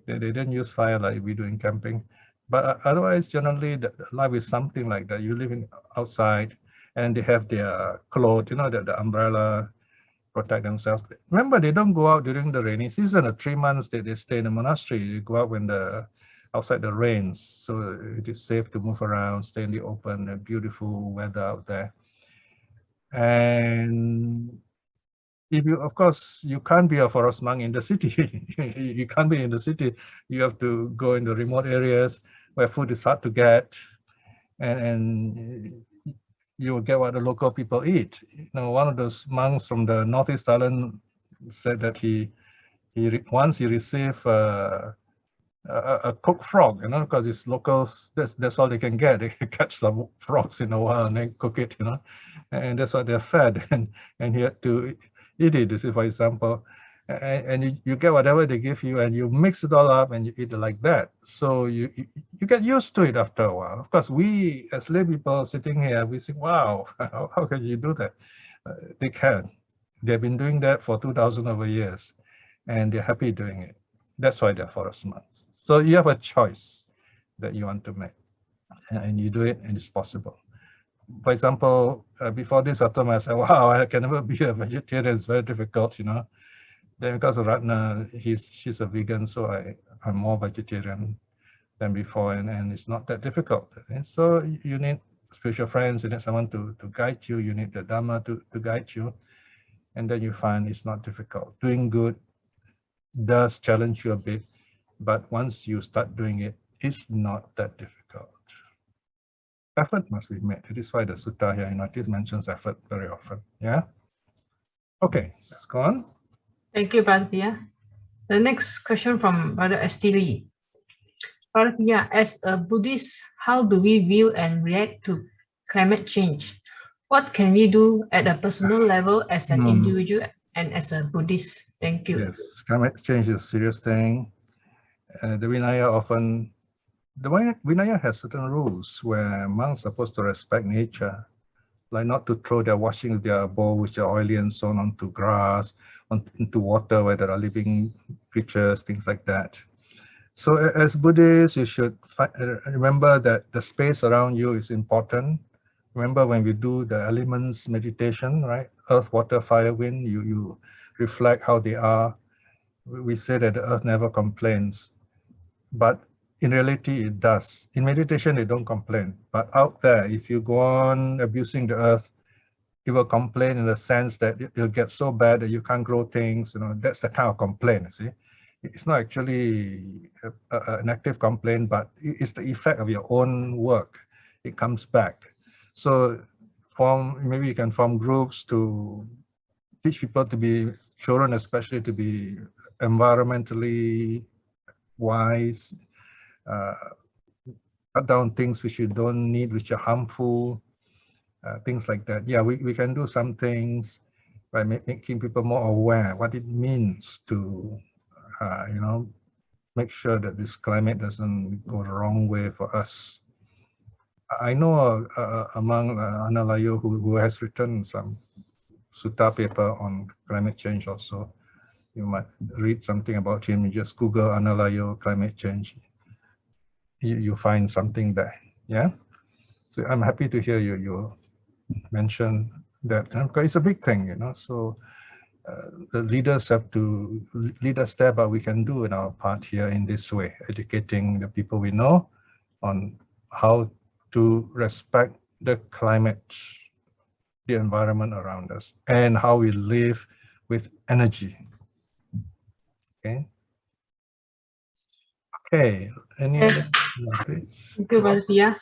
They don't use fire like we do in camping. But otherwise, generally, the life is something like that. You live in outside, and they have their clothes, you know, the umbrella, protect themselves. Remember, they don't go out during the rainy season. The 3 months that they stay in the monastery, they go out when outside the rains. So it is safe to move around, stay in the open, beautiful weather out there. And if you, of course, you can't be a forest monk in the city. You can't be in the city. You have to go in the remote areas where food is hard to get, and you will get what the local people eat. You know, one of those monks from the Northeast Island said that once he received a cooked frog, you know, because it's locals, that's all they can get. They can catch some frogs in a while and then cook it, you know, and that's what they're fed. And he had to eat it, this is for example, and you get whatever they give you, and you mix it all up and you eat it like that. So you get used to it after a while. Of course, we as lay people sitting here, we think, wow, how can you do that? They can. They've been doing that for 2,000 over years, and they're happy doing it. That's why they're forest monks. So you have a choice that you want to make, and you do it, and it's possible. For example, before this, I told myself, wow, I can never be a vegetarian. It's very difficult, you know. Then because of Ratna, she's a vegan, so I'm more vegetarian than before, and it's not that difficult. And so you need spiritual friends, you need someone to guide you, you need the Dharma to guide you, and then you find it's not difficult. Doing good does challenge you a bit, but once you start doing it, it's not that difficult. Effort must be made. That is why the sutta here in Notice mentions effort very often. Yeah. Okay, let's go on. Thank you, Brother Piya. The next question from Brother S.T. Lee. Brother Piya, as a Buddhist, how do we view and react to climate change? What can we do at a personal level as an individual and as a Buddhist? Thank you. Yes, climate change is a serious thing. The Vinaya has certain rules where monks are supposed to respect nature, like not to throw their washing of their bowl, which are oily and so on, onto grass, into water where there are living creatures, things like that. So as Buddhists, you should remember that the space around you is important. Remember when we do the elements meditation, right? Earth, water, fire, wind, you reflect how they are. We say that the earth never complains, but in reality, it does. In meditation, they don't complain. But out there, if you go on abusing the earth, it will complain in the sense that it'll get so bad that you can't grow things. You know, that's the kind of complaint, you see. It's not actually an active complaint, but it's the effect of your own work. It comes back. So maybe you can form groups to teach people to be, children especially, to be environmentally wise, cut down things which you don't need, which are harmful, things like that. Yeah, we can do some things. by making people more aware what it means to, make sure that this climate doesn't go the wrong way for us. I know among Analayo who has written some sutta paper on climate change also. You might read something about him. You just Google Analayo climate change. You find something there. Yeah. So I'm happy to hear you mention that, because it's a big thing, So the leaders have to lead us there, but we can do in our part here in this way, educating the people we know on how to respect the climate, the environment around us, and how we live with energy. Okay. Okay. Any other? No, please. Thank you, Brother Piya.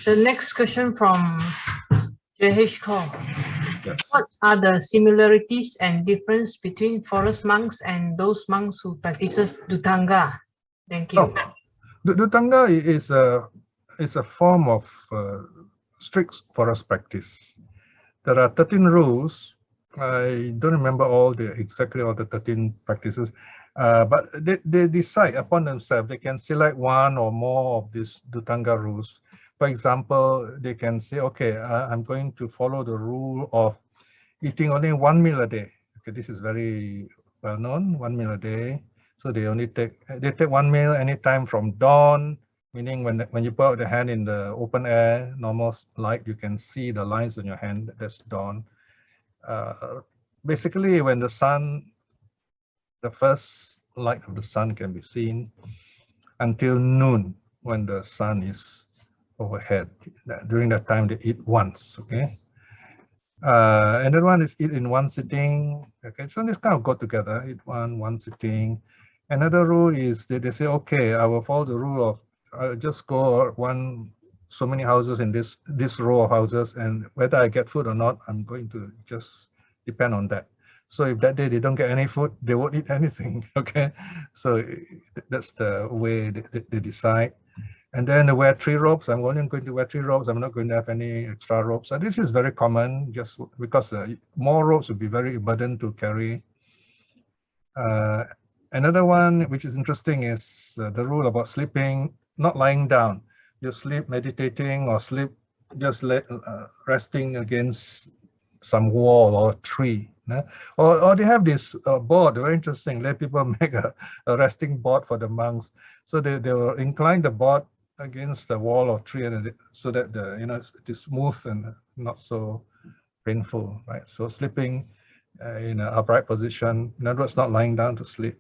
The next question from JH Call. Yes. What are the similarities and difference between forest monks and those monks who practices Dhutanga? Thank you. Dhutanga is a form of strict forest practice. There are 13 rules. I don't remember exactly all the 13 practices, but they decide upon themselves. They can select one or more of these Dhutanga rules. For example, they can say, okay, I'm going to follow the rule of eating only 1 meal a day. Okay, this is very well known, 1 meal a day. So they take 1 meal anytime from dawn, meaning when you put out the hand in the open air, normal light, you can see the lines on your hand. That's dawn. Basically, when the first light of the sun can be seen, until noon, when the sun is overhead. During that time, they eat once. Okay. Another one is eat in one sitting. Okay, so this kind of go together, eat one sitting. Another rule is that they say, okay, I will follow the rule of I'll just go so many houses in this row of houses, and whether I get food or not, I'm going to just depend on that. So if that day they don't get any food, they won't eat anything. Okay, so that's the way they decide. And then they wear 3 robes. I'm only going to wear 3 robes. I'm not going to have any extra robes. So this is very common, just because more robes would be very burden to carry. Another one which is interesting is the rule about sleeping, not lying down. You sleep meditating or sleep just resting against some wall or tree. Or they have this board, very interesting. Let people make a resting board for the monks. So they will incline the board against the wall or tree, and so that it is smooth and not so painful, right? So sleeping in an upright position, in other words, not lying down to sleep.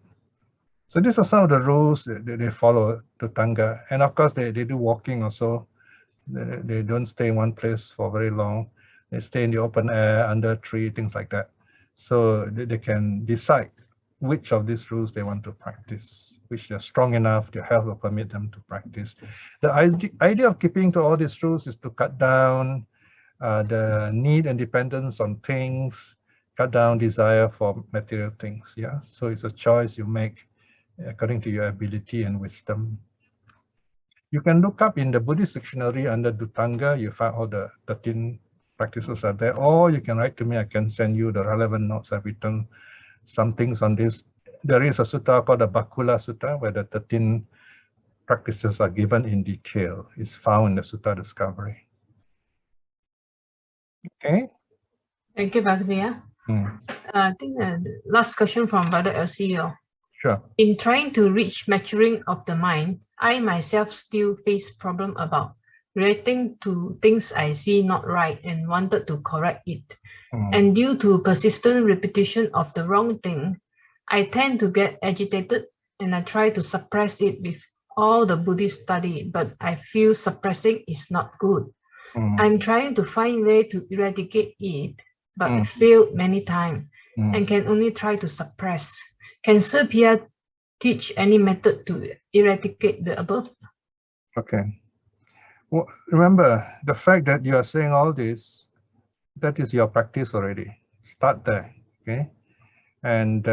So these are some of the rules that they follow Dhutanga. And of course, they do walking also. They don't stay in one place for very long. They stay in the open air, under a tree, things like that. So they can decide which of these rules they want to practice, which they're strong enough, their health will permit them to practice. The idea of keeping to all these rules is to cut down the need and dependence on things, cut down desire for material things. Yeah, so it's a choice you make according to your ability and wisdom. You can look up in the Buddhist dictionary under Dhutanga. You find all the 13 practices are there, or you can write to me. I can send you the relevant notes. I've written some things on this. There is a sutta called the Bakula Sutta, where the 13 practices are given in detail. It's found in the Sutta Discovery. Okay. Thank you, Brother Piya. I think the last question from Brother LCO. Sure. In trying to reach maturing of the mind, I myself still face problem about reacting to things I see not right and wanted to correct it. And due to persistent repetition of the wrong thing, I tend to get agitated and I try to suppress it with all the Buddhist study, but I feel suppressing is not good. I'm trying to find a way to eradicate it, but failed many times and can only try to suppress. Can Sir Piya teach any method to eradicate the above? Okay. Well, remember, the fact that you are saying all this, that is your practice already. Start there, okay? And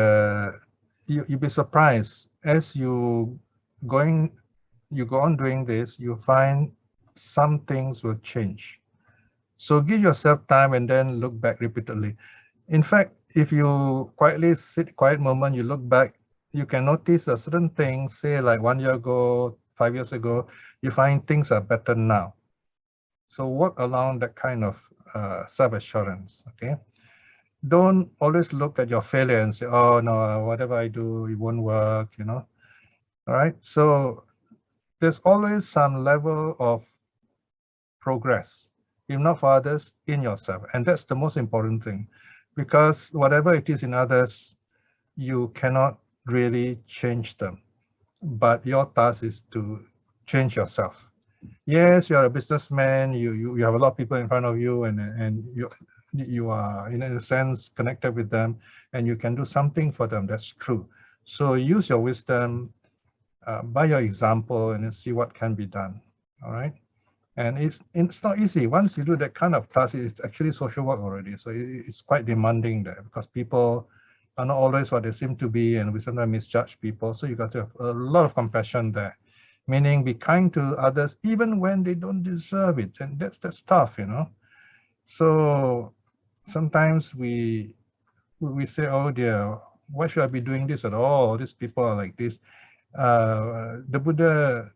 you'll be surprised as you go on doing this, you find some things will change. So give yourself time and then look back repeatedly. In fact, if you quietly sit quiet moment, you look back, you can notice a certain thing, say like 1 year ago, 5 years ago, you find things are better now. So work along that kind of self-assurance, okay? Don't always look at your failure and say, oh no, whatever I do, it won't work, you know? All right, so there's always some level of progress, if not for others, in yourself. And that's the most important thing, because whatever it is in others, you cannot really change them. But your task is to change yourself. Yes, you're a businessman, you have a lot of people in front of you, and you are, in a sense, connected with them, and you can do something for them. That's true. So use your wisdom, by your example, and then see what can be done. All right. And it's not easy. Once you do that kind of task, it's actually social work already. So it's quite demanding there, because people are not always what they seem to be, and we sometimes misjudge people. So you got to have a lot of compassion there, meaning be kind to others even when they don't deserve it. And that's tough, you know. So sometimes we say, oh dear, why should I be doing this at all? These people are like this. The Buddha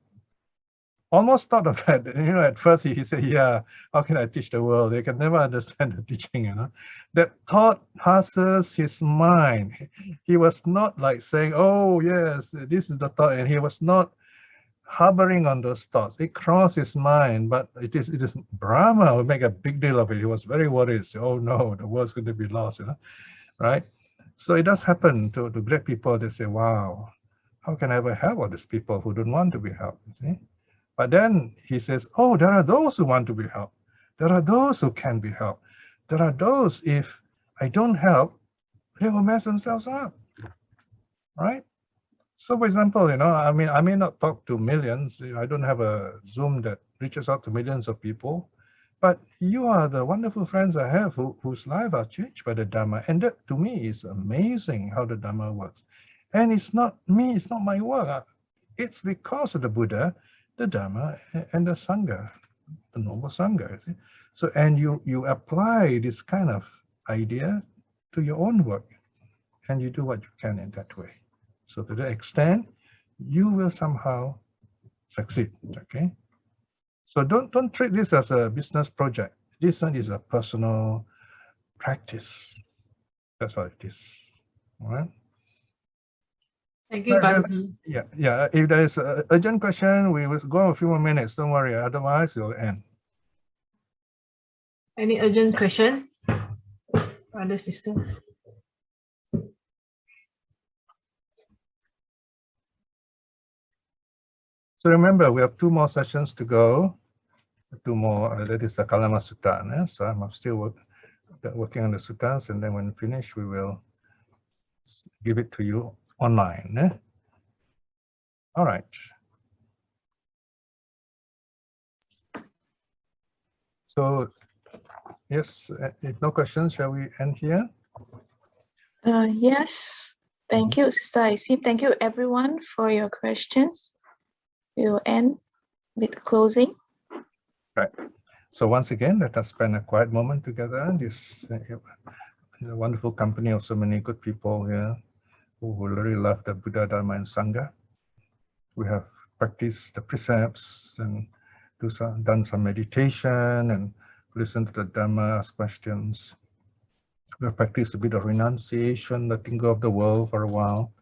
almost thought of that. You know, at first he said, yeah, how can I teach the world? They can never understand the teaching, you know. That thought passes his mind. He was not like saying, oh yes, this is the thought, and he was not harboring on those thoughts. It crossed his mind, but it is Brahma who make a big deal of it. He was very worried. Say, oh no, the world's going to be lost, you know, right? So it does happen to great people. They say, wow, how can I ever help all these people who don't want to be helped, you see? But then he says, oh, there are those who want to be helped. There are those who can be helped. There are those, if I don't help, they will mess themselves up, right? So for example, you know, I mean, I may not talk to millions. You know, I don't have a Zoom that reaches out to millions of people, but you are the wonderful friends I have whose lives are changed by the Dharma. And that to me is amazing how the Dharma works. And it's not me, it's not my work. It's because of the Buddha, the Dharma, and the Sangha, the noble Sangha. See? So, and you apply this kind of idea to your own work, and you do what you can in that way. So to that extent, you will somehow succeed, okay? So don't treat this as a business project. This one is a personal practice. That's what it is, all right? Thank you, Bhante. Yeah. If there is an urgent question, we will go a few more minutes. Don't worry. Otherwise, it will end. Any urgent question, brother, sister? So remember, we have 2 more sessions to go. 2 more. That is the Kalama Sutta. So I'm still working on the suttas, and then when finished, we will give it to you online. All right. So, yes, if no questions, shall we end here? Yes. Thank you, Sister Isim. Thank you, everyone, for your questions. We will end with closing. Right. So once again, let us spend a quiet moment together. This wonderful company of so many good people here who really love the Buddha, Dharma, and Sangha. We have practiced the precepts and done some meditation and listened to the Dhamma, asked questions. We have practiced a bit of renunciation, letting go of the world for a while.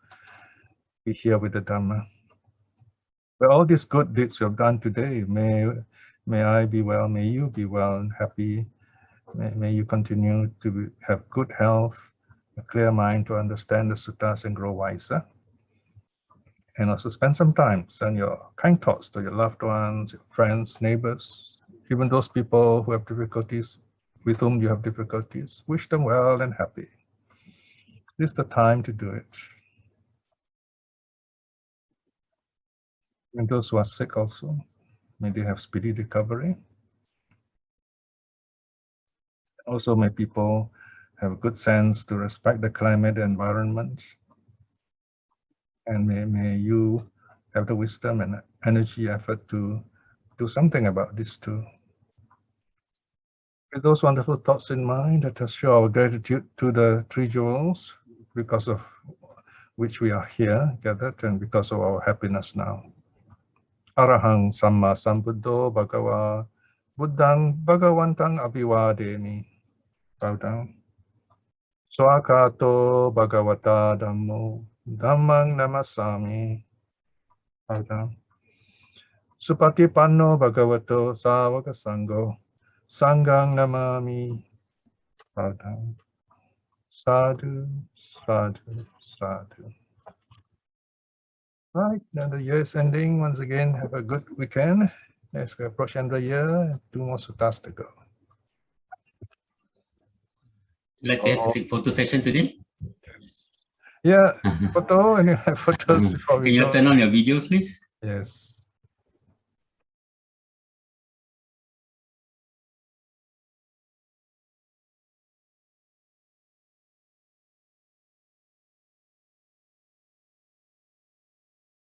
Be here with the Dhamma. But all these good deeds we have done today, may I be well, may you be well and happy. May you continue to have good health, a clear mind to understand the suttas and grow wiser. And also spend some time, send your kind thoughts to your loved ones, your friends, neighbors, even those people who have difficulties, with whom you have difficulties. Wish them well and happy. This is the time to do it. And those who are sick also, may they have speedy recovery. Also, may people have a good sense to respect the climate and environment. And may you have the wisdom and energy, effort to do something about this too. With those wonderful thoughts in mind, let us show our gratitude to the three jewels, because of which we are here gathered and because of our happiness now. Arahang Samma Sambuddho Bhagava Buddhang Bhagavantang Abhivademi. Bow down. Swakato Bhagavata Dhammo Dhammang Namasami. Bow down. Supatipanno Bhagavato Savaka Sangho Sanghang Namami. Bow down. Sadhu, sadhu, sadhu. Right, now the year is ending. Once again, have a good weekend. As we approach end of the year, 2 more suttas to go. Like to have a photo session today? Yeah, photo, and you have photos before we Can you go. turn on your videos, please? Yes.